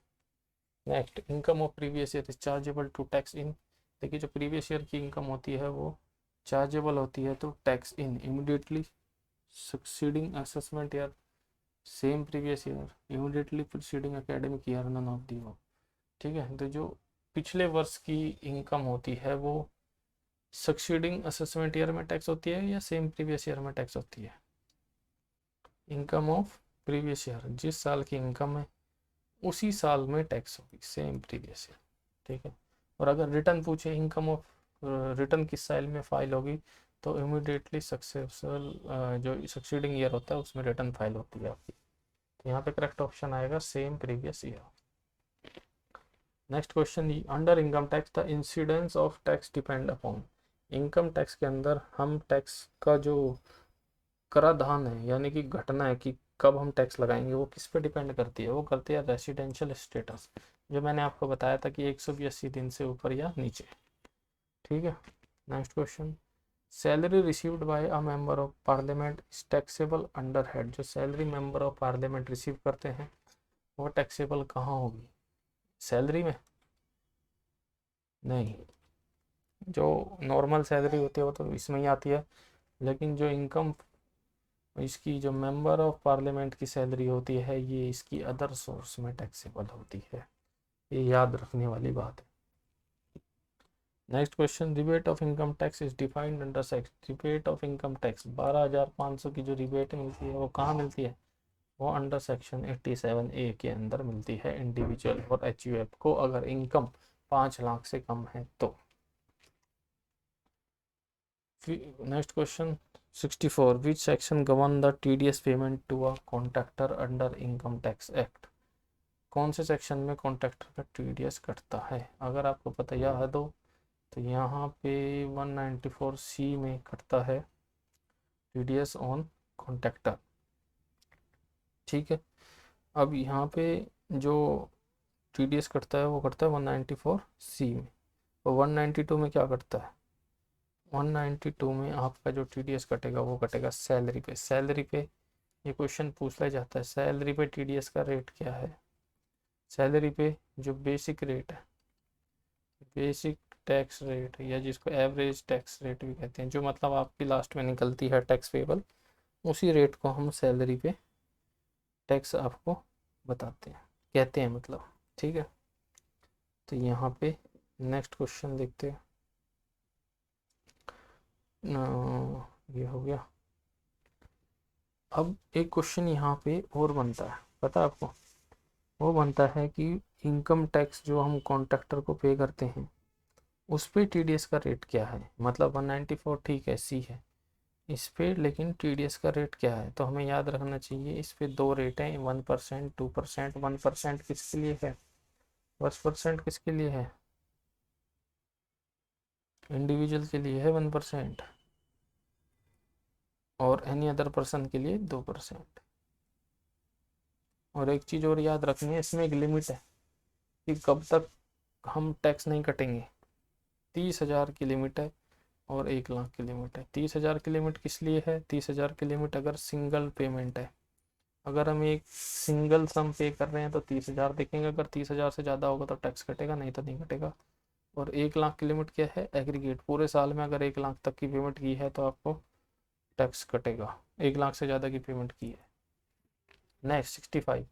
Next, income of previous year is chargeable to tax in. देखिए, जो प्रीवियस ईयर की इनकम होती है वो चार्जेबल होती है तो tax in immediately succeeding assessment year, same previous year, immediately preceding academic year, none of the हो। ठीक है, तो जो पिछले वर्ष की इनकम होती है वो सक्सीडिंग असेसमेंट ईयर में टैक्स होती है या सेम प्रीवियस ईयर में टैक्स होती है? इनकम ऑफ प्रीवियस ईयर, जिस साल की इनकम है उसी साल में टैक्स होगी, सेम प्रीवियस ईयर। ठीक है, और अगर रिटर्न पूछे इनकम ऑफ रिटर्न किस साल में फाइल होगी, तो इमीडिएटली सक्सेसफुल जो सक्सीडिंग ईयर होता है उसमें रिटर्न फाइल होती है आपकी। तो यहाँ पे करेक्ट ऑप्शन आएगा same previous year. Next question, under income tax the incidence of tax depend upon. Income tax के अंदर हम टैक्स का जो कराधान है, यानी कि घटना है कि कब हम टैक्स लगाएंगे, वो किस पे डिपेंड करती है? वो करती है रेसिडेंशियल स्टेटस, जो मैंने आपको बताया था कि 182 दिन से ऊपर या नीचे। ठीक है, next question, salary received by a member of parliament is taxable under head. जो salary member of parliament receive करते हैं वो टैक्सेबल कहाँ होगी? सैलरी में नहीं, जो नॉर्मल सैलरी होती है वो तो इसमें ही आती है, लेकिन जो इनकम इसकी जो मेंबर ऑफ पार्लियामेंट की सैलरी होती है ये इसकी अदर सोर्स में टैक्सेबल होती है, ये याद रखने वाली बात है। Next question, rebate of income tax is defined under section. Rebate of income tax 12,500 की जो रिबेट मिलती है वो कहाँ मिलती है? वो अंडर सेक्शन 87A के अंदर मिलती है इंडिविजुअल और HUF को, अगर इनकम 5 लाख से कम है तो। Next question 64, which section govern the TDS payment to a contractor under income tax act. कौन से सेक्शन में कॉन्ट्रैक्टर का TDS कटता है? अगर आपको पता याद हो तो यहाँ पे 194C में कटता है TDS ऑन कॉन्ट्रैक्टर। ठीक है, अब यहाँ पे जो TDS कटता है वो कटता है 194C में, और 192 में क्या कटता है? 192 में आपका जो TDS कटेगा वो कटेगा सैलरी पे। सैलरी पे ये क्वेश्चन पूछा जाता है, सैलरी पे TDS का रेट क्या है? सैलरी पे जो बेसिक रेट है, बेसिक टैक्स रेट, या जिसको एवरेज टैक्स रेट भी कहते हैं, जो मतलब आपकी लास्ट में निकलती है टैक्स पेबल, उसी रेट को हम सैलरी पे टैक्स आपको बताते हैं, कहते हैं मतलब। ठीक है, तो यहाँ पे नेक्स्ट क्वेश्चन देखते हैं। ये हो गया। अब एक क्वेश्चन यहाँ पे और बनता है, पता है आपको? वो बनता है कि इनकम टैक्स जो हम कॉन्ट्रैक्टर को पे करते हैं उस पे TDS का रेट क्या है? मतलब 194 ठीक है, C है, इस पे लेकिन TDS का रेट क्या है? तो हमें याद रखना चाहिए इस पे 2 रेट हैं, 1%, 2%। 1% किसके लिए है? 10% किसके लिए है? इंडिविजुअल के लिए है 1%, और एनी अदर पर्सन के लिए 2%। और एक चीज़ और याद रखनी है, इसमें एक लिमिट है कि कब तक हम टैक्स नहीं कटेंगे। 30,000 की लिमिट है और 1 लाख की लिमिट है। 30,000 की लिमिट किस लिए है? 30,000 की लिमिट अगर सिंगल पेमेंट है, अगर हम एक सिंगल सम पे कर रहे हैं तो 30,000 देखेंगे, अगर 30,000 से ज़्यादा होगा तो टैक्स कटेगा, नहीं तो नहीं कटेगा। और 1 लाख की लिमिट क्या है? एग्रीगेट, पूरे साल में अगर 1 लाख तक की पेमेंट की है तो आपको टैक्स कटेगा, 1 लाख से ज़्यादा की पेमेंट की है। Next 65,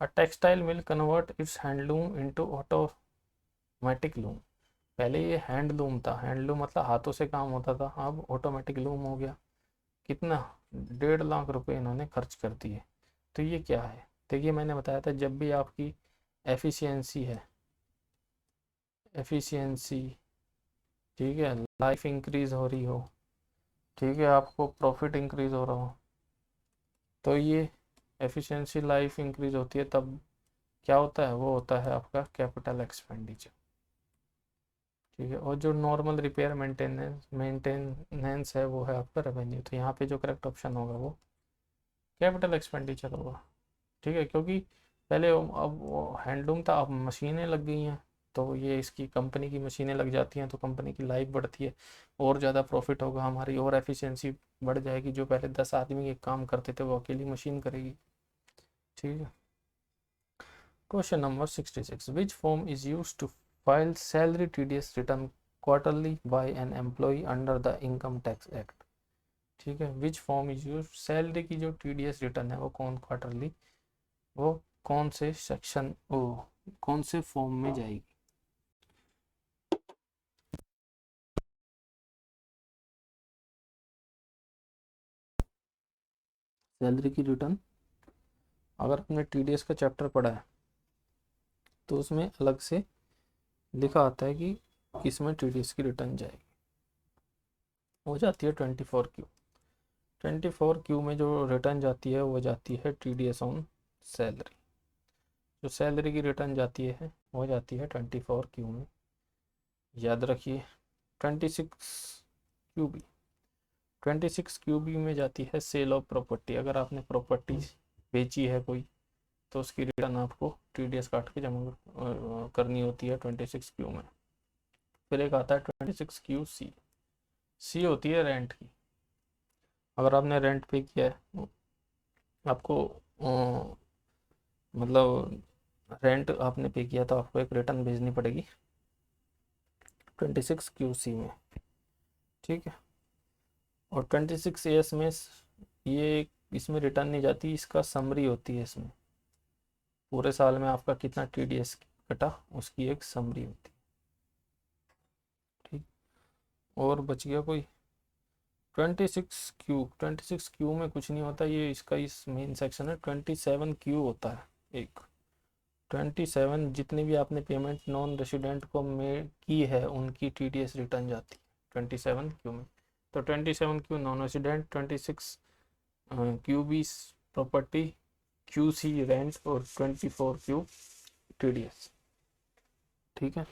a textile mill convert it's handloom into automatic loom. पहले ये हैंडलूम था, हैंडलूम मतलब हाथों से काम होता था, अब ऑटोमेटिक लूम हो गया। कितना? 1.5 लाख रुपए इन्होंने खर्च कर दिए। तो ये क्या है? देखिए मैंने बताया था जब भी आपकी एफिशिएंसी है, एफिशिएंसी, ठीक है, लाइफ इंक्रीज हो रही हो, ठीक है, आपको प्रॉफिट इंक्रीज हो रहा हो, तो ये एफिशिएंसी लाइफ इंक्रीज होती है, तब क्या होता है? वो होता है आपका कैपिटल एक्सपेंडिचर, ठीक है। और जो नॉर्मल रिपेयर मेंटेनेंस है वो है आपका रेवेन्यू। तो यहाँ पे जो करेक्ट ऑप्शन होगा वो कैपिटल एक्सपेंडिचर होगा, ठीक है। क्योंकि पहले अब वो हैंडलूम था, अब मशीनें लग गई हैं, तो ये इसकी कंपनी की मशीनें लग जाती हैं तो कंपनी की लाइफ बढ़ती है, और ज़्यादा प्रॉफिट होगा हमारी, और एफिशिएंसी बढ़ जाएगी। जो पहले 10 आदमी एक काम करते थे वो अकेली मशीन करेगी, ठीक है। Question number 66, which form is use to file salary TDS return quarterly by an employ under the income tax act, ठीक है। Which form is use, salary की जो TDS रिटर्न है वो क्वार्टरली, वो कौन से सेक्शन, ओ कौन से फॉर्म में जाएगी? सैलरी की रिटर्न, अगर आपने TDS का चैप्टर पढ़ा है तो उसमें अलग से लिखा आता है कि किस में TDS की रिटर्न जाएगी। वो जाती है 24Q। 24Q में जो रिटर्न जाती है वो जाती है TDS ऑन सैलरी। जो सैलरी की रिटर्न जाती है वो जाती है 24Q में, याद रखिए। 26QB, 26QB में जाती है सेल ऑफ प्रॉपर्टी। अगर आपने प्रॉपर्टी बेची है कोई तो उसकी रिटर्न आपको TDS काट के जमा करनी होती है 26Q में। फिर एक आता है 26QC, सी होती है रेंट की। अगर आपने रेंट पे किया है, आपको मतलब रेंट आपने पे किया तो आपको एक रिटर्न भेजनी पड़ेगी 26QC में, ठीक है। और 26AS में ये इसमें रिटर्न नहीं जाती, इसका समरी होती है। इसमें पूरे साल में आपका कितना TDS कटा उसकी एक समरी होती है, ठीक। और बच गया कोई 26Q में कुछ नहीं होता, ये इसका इस मेन सेक्शन है। 27Q होता है एक। 27 जितनी भी आपने पेमेंट नॉन रेसिडेंट को में की है उनकी TDS रिटर्न जाती है 27Q में। तो 27Q non resident, 26QB property, QC rent, और 24Q TDS, ठीक है।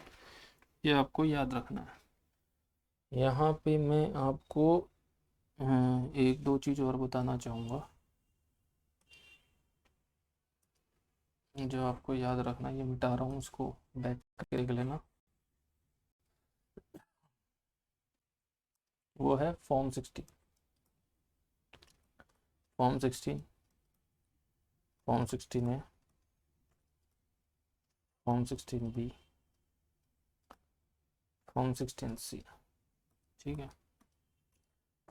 ये आपको याद रखना है। यहाँ पे मैं आपको एक दो चीज़ और बताना चाहूँगा जो आपको याद रखना। ये मिटा रहा हूँ, उसको बैक करके लिख लेना। वो है फॉर्म 16, फॉर्म 16, फॉर्म 16 है, फॉर्म 16B, फॉर्म 16C, ठीक है।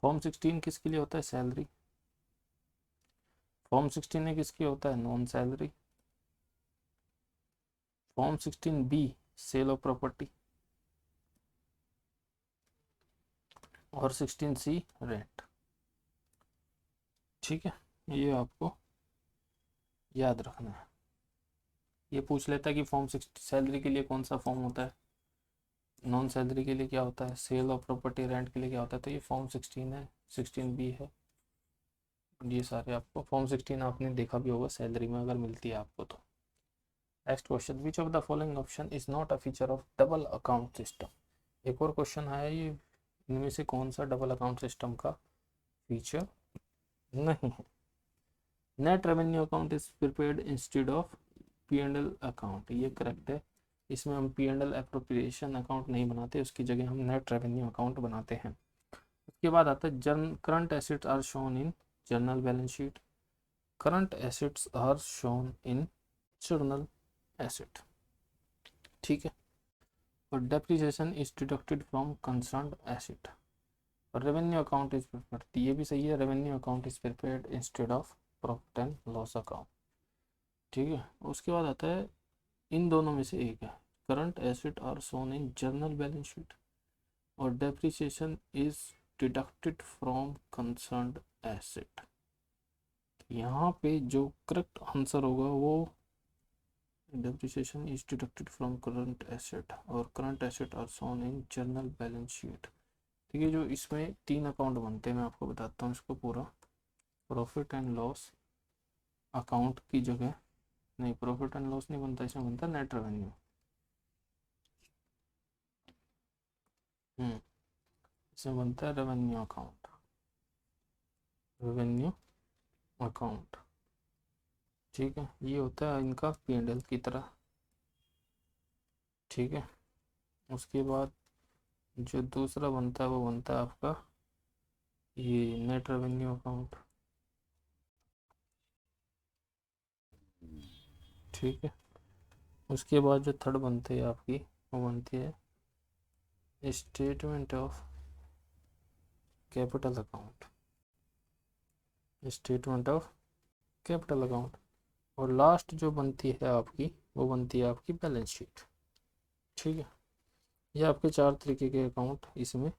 फॉर्म 16 किसके लिए होता है? सैलरी। फॉर्म 16 किसके होता है? Non salary. Form 16B sale of property, और 16C रेंट, ठीक है। ये आपको याद रखना है। ये पूछ लेता है कि फॉर्म 60 सैलरी के लिए कौन सा फॉर्म होता है, नॉन सैलरी के लिए क्या होता है, सेल ऑफ प्रॉपर्टी रेंट के लिए क्या होता है। तो ये फॉर्म 16 है, 16B है। ये सारे आपको फॉर्म 16 आपने देखा भी होगा सैलरी में अगर मिलती है आपको तो। Next question, which of the following option is not a feature of double account system. एक और क्वेश्चन है, ये इनमें से कौन सा डबल अकाउंट सिस्टम का फीचर नहीं है। Net revenue account is prepared instead of P&L account, ये करेक्ट है। इसमें हम P&L एप्रोप्रिएशन अकाउंट नहीं बनाते, उसकी जगह हम नेट रेवेन्यू अकाउंट बनाते हैं। उसके बाद आता है current assets are shown in journal balance sheet, current assets are shown in journal asset, ठीक है। और depreciation is deducted from concerned asset. और रेवेन्यू अकाउंट इज प्रिपेयर्ड, ये भी सही है, revenue account is prepared instead of profit and loss account, ठीक है। उसके बाद आता है इन दोनों में से एक है, current asset are shown in journal balance sheet और depreciation is deducted from concerned asset. यहाँ पे जो करेक्ट आंसर होगा वो depreciation is deducted from current asset और current asset are shown in journal balance sheet, ठीक है। जो इसमें 3 अकाउंट बनते हैं, मैं आपको बताता हूँ इसको पूरा। प्रॉफिट एंड लॉस अकाउंट की जगह नहीं, प्रॉफिट एंड लॉस नहीं बनता, इसमें बनता है नेट रेवेन्यू। इसमें बनता है रेवेन्यू अकाउंट, रेवेन्यू अकाउंट, ठीक है। ये होता है इनका P&L की तरह, ठीक है। उसके बाद जो दूसरा बनता है वो बनता है आपका ये नेट रेवेन्यू अकाउंट, ठीक है। उसके बाद जो थर्ड बनती है आपकी वो बनती है statement of capital account, statement of capital account. और लास्ट जो बनती है आपकी वो बनती है आपकी बैलेंस शीट, ठीक है। ये आपके 4 तरीके के अकाउंट इसमें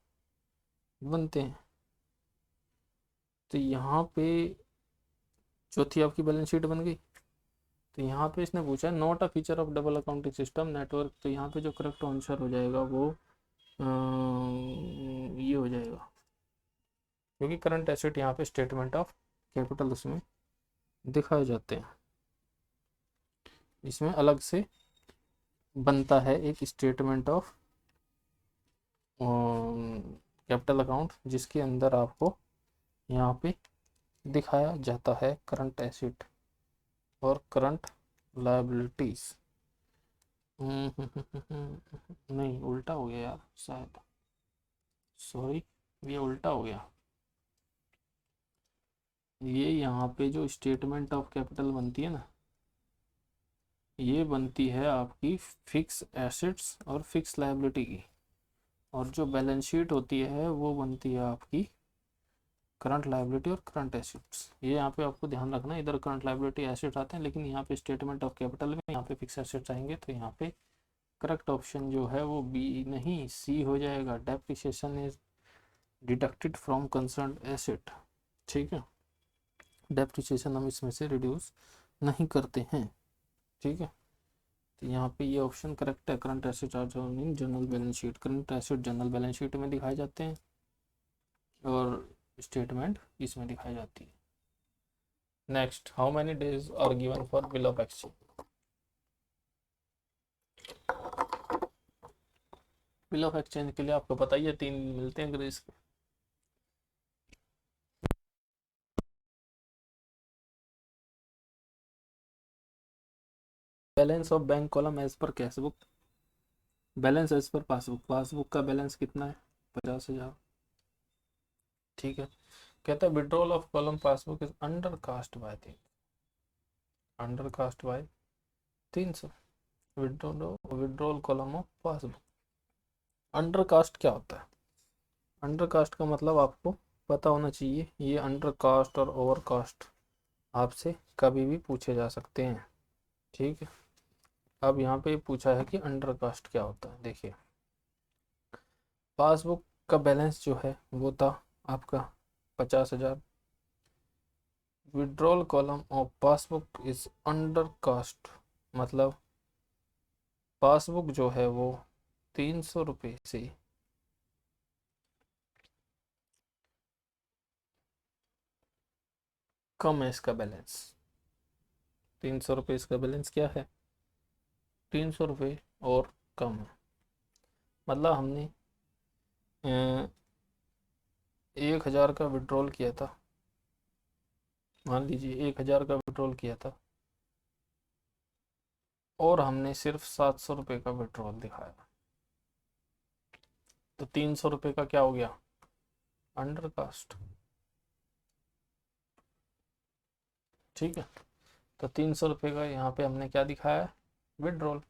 बनते हैं। तो यहाँ पे चौथी आपकी बैलेंस शीट बन गई। तो यहाँ पे इसने पूछा है not a feature of double accounting system network, तो यहाँ पे जो करेक्ट आंसर हो जाएगा वो ये हो जाएगा, क्योंकि करंट एसेट यहाँ पे स्टेटमेंट ऑफ कैपिटल उसमें दिखाए जाते हैं। इसमें अलग से बनता है एक स्टेटमेंट ऑफ कैपिटल अकाउंट जिसके अंदर आपको यहाँ पे दिखाया जाता है करंट एसेट और करंट लायबिलिटीज। नहीं, उल्टा हो गया यार शायद, सॉरी, ये उल्टा हो गया। ये यहाँ पे जो स्टेटमेंट ऑफ कैपिटल बनती है ना, ये बनती है आपकी फिक्स एसेट्स और फिक्स लायबिलिटी की, और जो बैलेंस शीट होती है वो बनती है आपकी करंट लायबिलिटी और करंट एसेट्स। ये यहाँ पे आपको ध्यान रखना, इधर करंट लायबिलिटी एसेट आते हैं, लेकिन यहाँ पे स्टेटमेंट ऑफ कैपिटल में यहाँ पे फिक्स एसेट्स आएंगे। तो यहाँ पे करेक्ट ऑप्शन जो है वो बी नहीं सी हो जाएगा, depreciation is deducted from concern asset, ठीक है। डेप्रिसिएशन हम इसमें से रिड्यूस नहीं करते हैं, ठीक है। तो यहाँ पे ये ऑप्शन करेक्ट है, current asset are shown in general balance sheet. Current asset general balance sheet में दिखाए जाते हैं और स्टेटमेंट इसमें दिखाई जाती है। Next, how many days are given for bill of exchange. Bill of exchange के लिए आपको पता ही है 3 मिलते हैं ग्रेस के। Balance of bank column as per cashbook, balance as per passbook, passbook का बैलेंस कितना है 50,000, ठीक है। कहता है withdrawal of column passbook is under cast by 3, under cast by 300। Withdrawal column of passbook, under cast क्या होता है? अंडर कास्ट का मतलब आपको पता होना चाहिए। ये अंडर कास्ट और ओवर कास्ट आपसे कभी भी पूछे जा सकते हैं, ठीक है। अब यहाँ पे पूछा है कि अंडर कास्ट क्या होता है। देखिए, पासबुक का बैलेंस जो है वो था आपका 50,000। Withdrawal column of passbook is under cast, मतलब पासबुक जो है वो 300 रुपये से कम है इसका बैलेंस। 300 रुपये इसका बैलेंस क्या है? 300 रुपये और कम है। मतलब हमने 1,000 का विड्रॉल किया था, मान लीजिए 1,000 का विड्रॉल किया था और हमने सिर्फ 700 रुपये का विड्रॉल दिखाया, तो 300 रुपये का क्या हो गया? Under cast. ठीक है। तो 300 रुपये का यहाँ पे हमने क्या दिखाया है, विड्रॉल।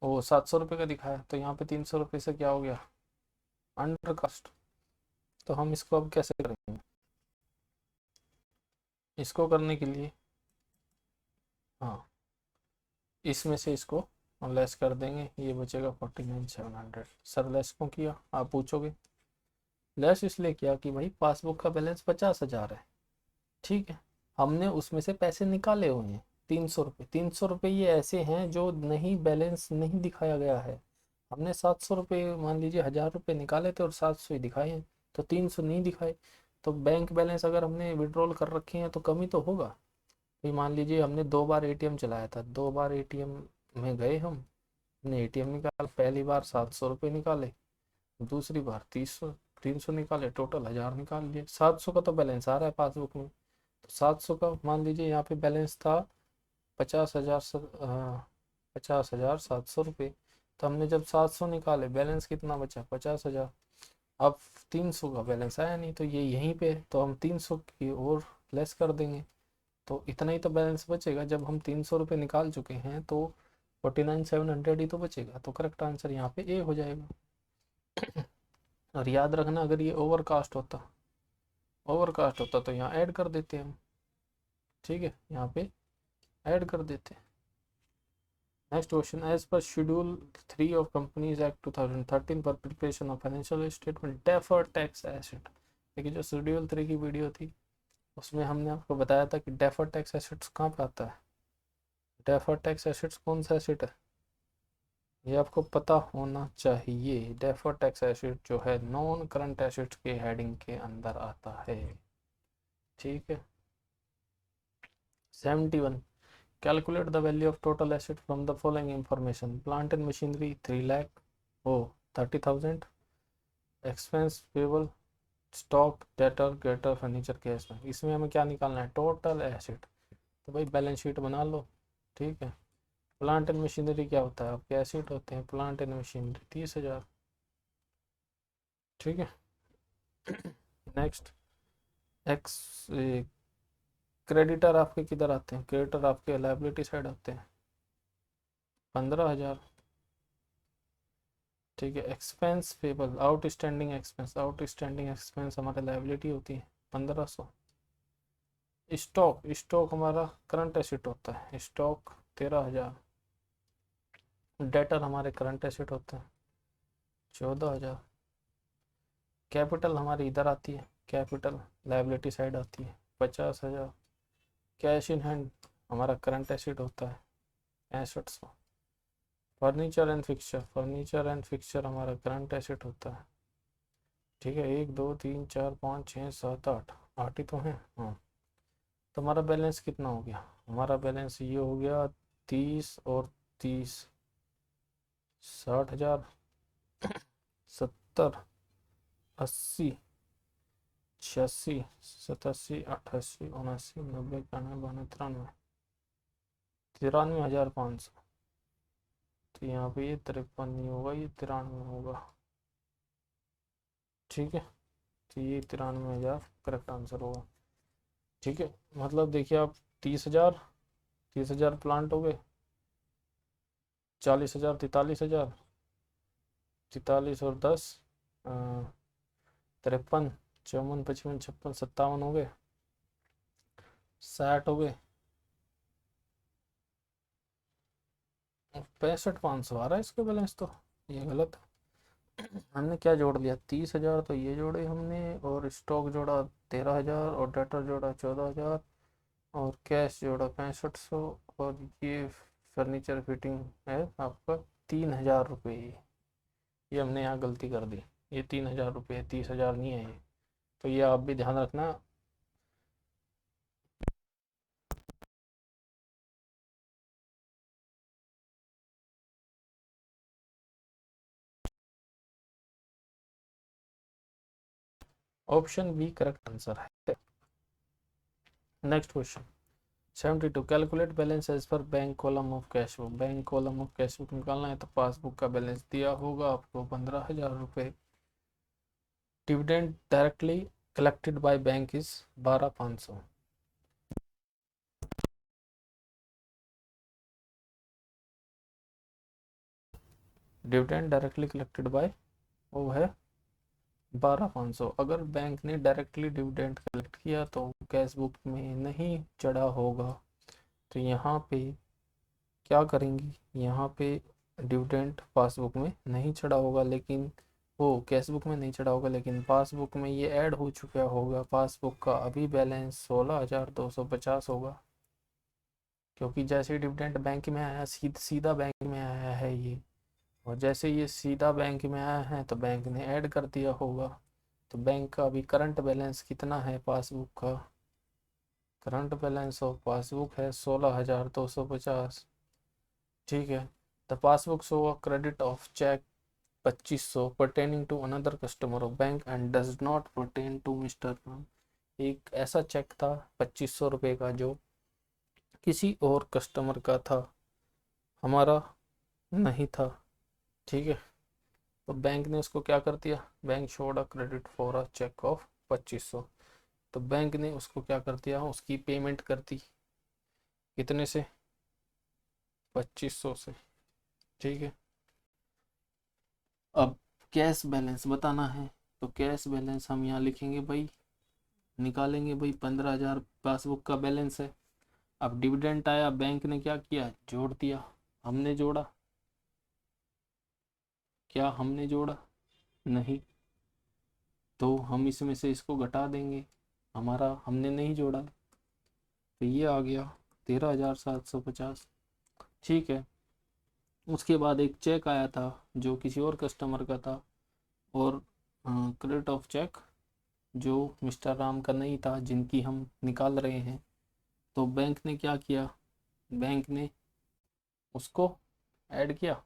वो 700 रुपये का दिखाया, तो यहाँ पे 300 रुपये से क्या हो गया, अंडर कास्ट। तो हम इसको अब कैसे करेंगे, इसको करने के लिए हाँ इसमें से इसको लेस कर देंगे, ये बचेगा 49,700। सर लेस क्यों किया, आप पूछोगे। लेस इसलिए किया कि भाई पासबुक का बैलेंस 50,000 है, ठीक है। हमने उसमें से पैसे निकाले हुए हैं 300 रुपये। 300 रुपये ये ऐसे हैं जो नहीं, बैलेंस नहीं दिखाया गया है। हमने 700 रुपये, मान लीजिए 1000 रुपये निकाले थे और 700 ही दिखाए हैं, तो 300 नहीं दिखाए। तो बैंक बैलेंस अगर हमने विड्रॉल कर रखे हैं तो कमी तो होगा। भाई मान लीजिए हमने 2 बार एटीएम चलाया था, 2 बार एटीएम में गए हमने एटीएम निकाला, पहली बार 700 रुपये निकाले, दूसरी बार 300 निकाले, टोटल 1000 निकाल लिए। 700 का तो बैलेंस आ रहा है पासबुक में। तो 700 का मान लीजिए यहाँ पे बैलेंस था 50,000, 50,700 रुपये। तो हमने जब 700 निकाले, बैलेंस कितना बचा, 50,000। अब 300 का बैलेंस आया नहीं, तो ये यहीं पे, तो हम 300 की और लेस कर देंगे, तो इतना ही तो बैलेंस बचेगा। जब हम 300 रुपये निकाल चुके हैं तो 49,700 ही तो बचेगा। तो करेक्ट आंसर यहाँ पे ए हो जाएगा। और याद रखना, अगर ये ओवरकास्ट होता तो यहाँ ऐड कर देते हम, ठीक है, यहाँ पे ऐड कर देते। Next question, as per schedule 3 of companies act 2013 for preparation of financial statement deferred tax asset. देखिए जो शेड्यूल 3 की वीडियो थी उसमें हमने आपको बताया था कि डेफर्ड टैक्स एसेट्स कहाँ पे आता है। डेफर्ड टैक्स एसेट्स कौन सा एसेट है, ये आपको पता होना चाहिए। डेफर्ड टैक्स एसेट जो है नॉन करंट एसेट्स के हेडिंग के अंदर आता है, ठीक है। 71, calculate the value of total asset from the following information. Plant and machinery 3 lakh, ओ 30,000, expense payable, stock, debtor, creditor, furniture, cash में। इसमें हमें क्या निकालना है, टोटल एसेट। तो भाई बैलेंस शीट बना लो, ठीक है। प्लांट एंड मशीनरी क्या होता है, आपके एसेट होते हैं प्लांट एंड मशीनरी 30,000, ठीक है। नेक्स्ट, एक्स क्रेडिटर आपके किधर आते हैं, क्रेडिटर आपके लायबिलिटी साइड आते हैं 15,000, ठीक है। एक्सपेंस पेबल, आउटस्टैंडिंग एक्सपेंस हमारे लायबिलिटी होती है 1500। स्टॉक हमारा करंट एसेट होता है, स्टॉक 13,000। डेटर हमारे करंट एसेट होते हैं 14,000। कैपिटल हमारी इधर आती है, कैपिटल लायबिलिटी साइड आती है 50,000। कैश इन हैंड हमारा करंट एसेट होता है 6500। फर्नीचर एंड फिक्सचर हमारा करंट एसेट होता है, ठीक है। 1 2 3 4 5 6 7 8, 8 ही तो हैं, हाँ। तो हमारा बैलेंस कितना हो गया, हमारा बैलेंस ये हो गया 30 और 30, 60,000, 70, 80, 86, 87, 88, 89, 90, 91, 92, 93, 93,500। तो यहाँ पे ये 53 नहीं होगा, ये 93 होगा, ठीक है। तो ये 93,000 करेक्ट आंसर होगा, ठीक है। मतलब देखिए आप 30,000 प्लांट हो गए, 40,000 43,000, 43 और 10 53, 54, 55, 56, 57 हो गए, 60 हो गए, 65,500 आ रहा है इसका बैलेंस। तो ये गलत है, हमने क्या जोड़ लिया, 30,000 तो ये जोड़े हमने, और स्टॉक जोड़ा 13,000, और डेटर जोड़ा 14,000, और कैश जोड़ा 6500, और ये फर्नीचर फिटिंग है आपका 3,000 रुपये। ये हमने यहाँ गलती कर दी, ये 3,000 रुपये, 30,000 नहीं है ये। तो ये आप भी ध्यान रखना। ऑप्शन बी करेक्ट आंसर है। Next question 72, calculate balance as per bank column of cash book. Bank column of cash book निकालना है तो पासबुक का बैलेंस दिया होगा आपको 15,000 रुपये। Dividend directly collected by bank is 12,500। Dividend directly collected by, वो है 12,500। अगर बैंक ने डायरेक्टली डिविडेंड कलेक्ट किया तो कैश बुक में नहीं चढ़ा होगा। तो यहाँ पे क्या करेंगी, यहाँ पे डिविडेंड पासबुक में नहीं चढ़ा होगा, लेकिन वो कैश बुक में नहीं चढ़ा होगा, लेकिन पासबुक में ये ऐड हो चुका होगा। पासबुक का अभी बैलेंस 16,250 होगा, क्योंकि जैसे डिविडेंड बैंक में आया सीधा बैंक में आया है ये, और जैसे ये सीधा बैंक में आया है तो बैंक ने ऐड कर दिया होगा। तो बैंक का अभी करंट बैलेंस कितना है पासबुक का, करंट बैलेंस ऑफ पासबुक है 16,250। ठीक है। The passbook show a credit of cheque 2500 pertaining to another customer of bank and does not pertain to Mr. Ram. एक ऐसा चेक था 2500 रुपये का जो किसी और कस्टमर का था, हमारा नहीं था। ठीक है। तो बैंक ने उसको क्या कर दिया, bank showed a credit for a cheque of 2500। तो बैंक ने उसको क्या कर दिया, उसकी पेमेंट कर दी, कितने से, 2500 से। ठीक है। अब कैश बैलेंस बताना है, तो कैश बैलेंस हम यहाँ लिखेंगे भाई, निकालेंगे भाई 15,000 पासबुक का बैलेंस है। अब डिविडेंड आया, बैंक ने क्या किया, जोड़ दिया। हमने जोड़ा क्या, हमने जोड़ा नहीं, तो हम इसमें से इसको घटा देंगे, हमारा हमने नहीं जोड़ा, तो ये आ गया 13,750। ठीक है। उसके बाद एक चेक आया था जो किसी और कस्टमर का था, और क्रेडिट ऑफ चेक जो मिस्टर राम का नहीं था, जिनकी हम निकाल रहे हैं। तो बैंक ने क्या किया, बैंक ने उसको ऐड किया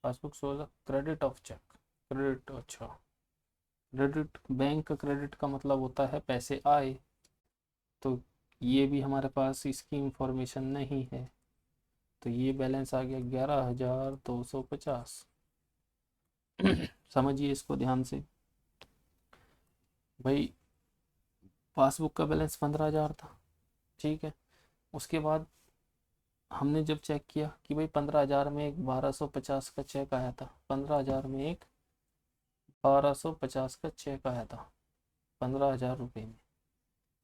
passbook 16 credit of cheque, credit, अच्छा क्रेडिट, बैंक का क्रेडिट का मतलब होता है पैसे आए, तो ये भी हमारे पास इसकी इंफॉर्मेशन नहीं है, तो ये बैलेंस आ गया 11,250। समझिए इसको ध्यान से भाई, पासबुक का बैलेंस 15,000 था। ठीक है। उसके बाद हमने जब चेक किया कि भाई 15,000 में एक 1250 का चेक आया था, 15,000 में एक 1250 का चेक आया था 15,000 रुपये में।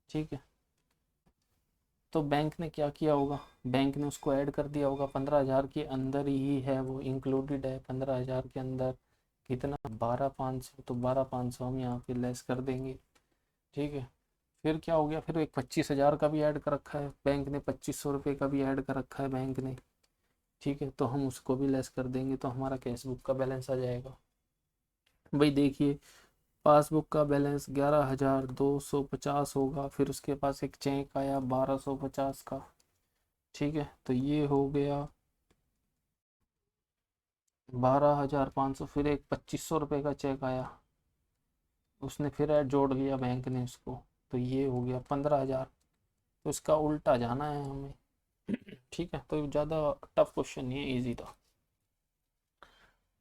ठीक है। तो बैंक ने क्या किया होगा, बैंक ने उसको ऐड कर दिया होगा, 15,000 के अंदर ही है, वो इंक्लूडेड है 15,000 के अंदर। कितना, 12,500, तो 12,500 हम यहाँ पे लेस कर देंगे। ठीक है। फिर क्या हो गया, फिर एक 25,000 का भी ऐड कर रखा है बैंक ने, 2,500 रुपये का भी ऐड कर रखा है बैंक ने। ठीक है। तो हम उसको भी लेस कर देंगे, तो हमारा कैश बुक का बैलेंस आ जाएगा। भाई देखिए, पासबुक का बैलेंस 11,250 होगा, फिर उसके पास एक चेक आया 1,250 का। ठीक है। तो ये हो गया 12,500, फिर एक 2,500 रुपये का चेक आया, उसने फिर ऐड जोड़ लिया बैंक ने उसको, तो ये हो गया 15,000। तो इसका उल्टा जाना है हमें। ठीक है। तो ज़्यादा टफ क्वेश्चन नहीं है, ईजी था।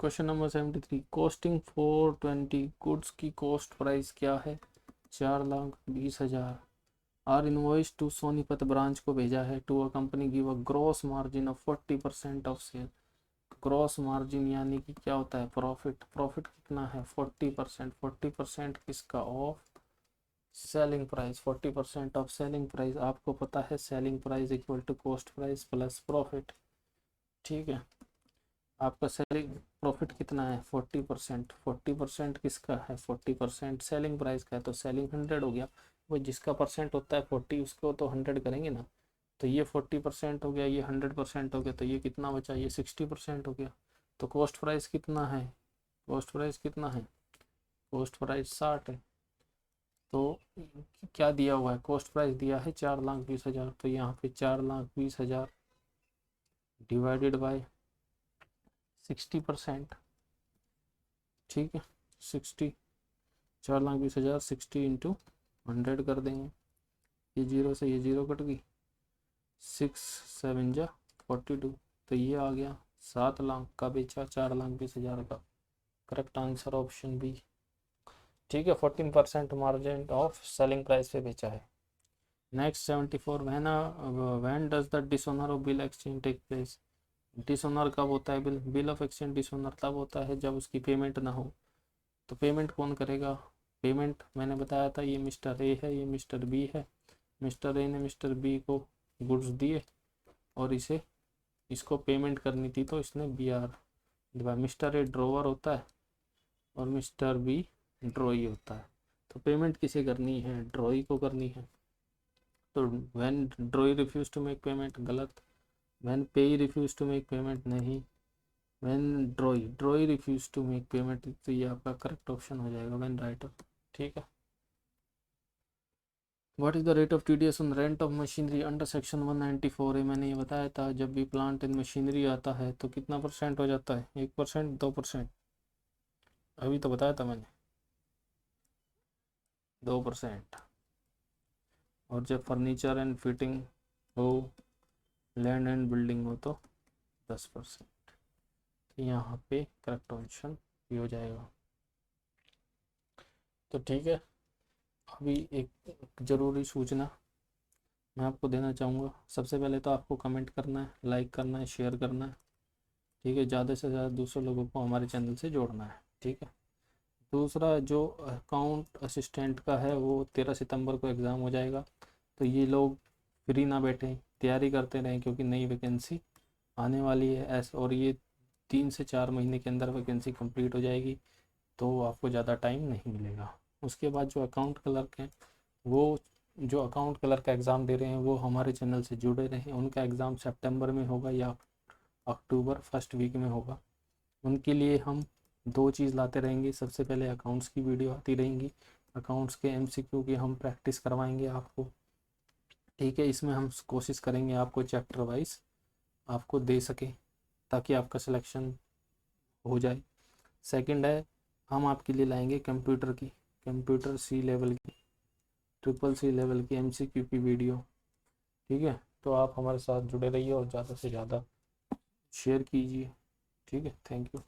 क्वेश्चन नंबर 73, कॉस्टिंग 420 गुड्स की कॉस्ट प्राइस क्या है, 4,20,000। Are invoice to Sonipat branch को भेजा है, to a company give a gross margin of 40% of sale. Gross margin यानी कि क्या होता है, प्रॉफिट, प्रॉफिट कितना है 40%, 40% किसका, of selling price, 40% of selling price. आपको पता है selling price equal to cost price plus profit. ठीक है। आपका सेलिंग प्रॉफिट कितना है 40%, 40% किसका है, 40% सेलिंग प्राइस का है, तो सेलिंग 100 हो गया। वो जिसका परसेंट होता है 40, उसको तो 100 करेंगे ना। तो ये 40% हो गया, ये 100% हो गया, तो ये कितना बचा, ये 60% हो गया। तो कॉस्ट प्राइस कितना है, कॉस्ट प्राइस कितना है, कॉस्ट प्राइस 60 है। तो क्या दिया हुआ है, कॉस्ट प्राइस दिया है 4,20,000, तो यहाँ पे 4,20,000 डिवाइडेड बाय 60%। ठीक है। 60, 4,20,000 60 इंटू 100 कर देंगे, ये जीरो से ये जीरो कट गई, 6 7 जा 42, तो ये आ गया 7 लाख का बेचा 4,20,000 का। Correct answer option B. ठीक है। 14% मार्जिन ऑफ सेलिंग प्राइस पे बेचा है। Next 74, when does the dishonour of bill exchange take place. Dishonour कब होता है? बिल ऑफ एक्सचेंज डिसऑनर तब होता है जब उसकी पेमेंट ना हो। तो पेमेंट कौन करेगा? पेमेंट मैंने बताया था, ये मिस्टर ए है, ये मिस्टर बी है। मिस्टर ए ने मिस्टर बी को गुड्स दिए और इसको पेमेंट करनी थी, तो इसने बी आर दिया। मिस्टर ए ड्रोवर होता है और मिस्टर बी ड्रॉई होता है। तो पेमेंट किसे करनी है? ड्रॉई को करनी है। तो when drawee refuse to make payment, गलत। When payee refuse to make payment, नहीं। When drawee refuse to make payment, तो ये आपका करेक्ट ऑप्शन हो जाएगा, व्हेन राइटर। ठीक है। What is the rate of TDS on rent of machinery under section 194 है? मैंने ये बताया था, जब भी प्लांट इन मशीनरी आता है तो कितना परसेंट हो जाता है? 1%, 2%? अभी तो बताया था मैंने, 2%। और जब फर्नीचर एंड फिटिंग हो, लैंड एंड बिल्डिंग हो, तो 10%। तो यहाँ पे करेक्ट ऑप्शन भी हो जाएगा। तो ठीक है, अभी एक ज़रूरी सूचना मैं आपको देना चाहूँगा। सबसे पहले तो आपको कमेंट करना है, लाइक करना है, शेयर करना है। ठीक है, ज़्यादा से ज़्यादा दूसरे लोगों को हमारे चैनल से जोड़ना है। ठीक है। दूसरा, जो अकाउंट असिस्टेंट का है वो 13 सितंबर को एग्ज़ाम हो जाएगा। तो ये लोग फ्री ना बैठें, तैयारी करते रहें, क्योंकि नई वैकेंसी आने वाली है ऐसे, और ये 3 से 4 महीने के अंदर वैकेंसी कंप्लीट हो जाएगी, तो आपको ज़्यादा टाइम नहीं मिलेगा। उसके बाद जो अकाउंट क्लर्क हैं, वो जो अकाउंट क्लर्क का एग्ज़ाम दे रहे हैं वो हमारे चैनल से जुड़े रहें। उनका एग्ज़ाम सितंबर में होगा या अक्टूबर फर्स्ट वीक में होगा। उनके लिए हम 2 चीज़ लाते रहेंगे। सबसे पहले अकाउंट्स की वीडियो आती रहेंगी, अकाउंट्स के एमसीक्यू की हम प्रैक्टिस करवाएंगे आपको। ठीक है, इसमें हम कोशिश करेंगे आपको चैप्टर वाइज आपको दे सकें, ताकि आपका सिलेक्शन हो जाए। सेकंड है, हम आपके लिए लाएंगे कंप्यूटर सी लेवल की, CCC लेवल की एमसीक्यू की वीडियो। ठीक है, तो आप हमारे साथ जुड़े रहिए और ज़्यादा से ज़्यादा शेयर कीजिए। ठीक है, थैंक यू।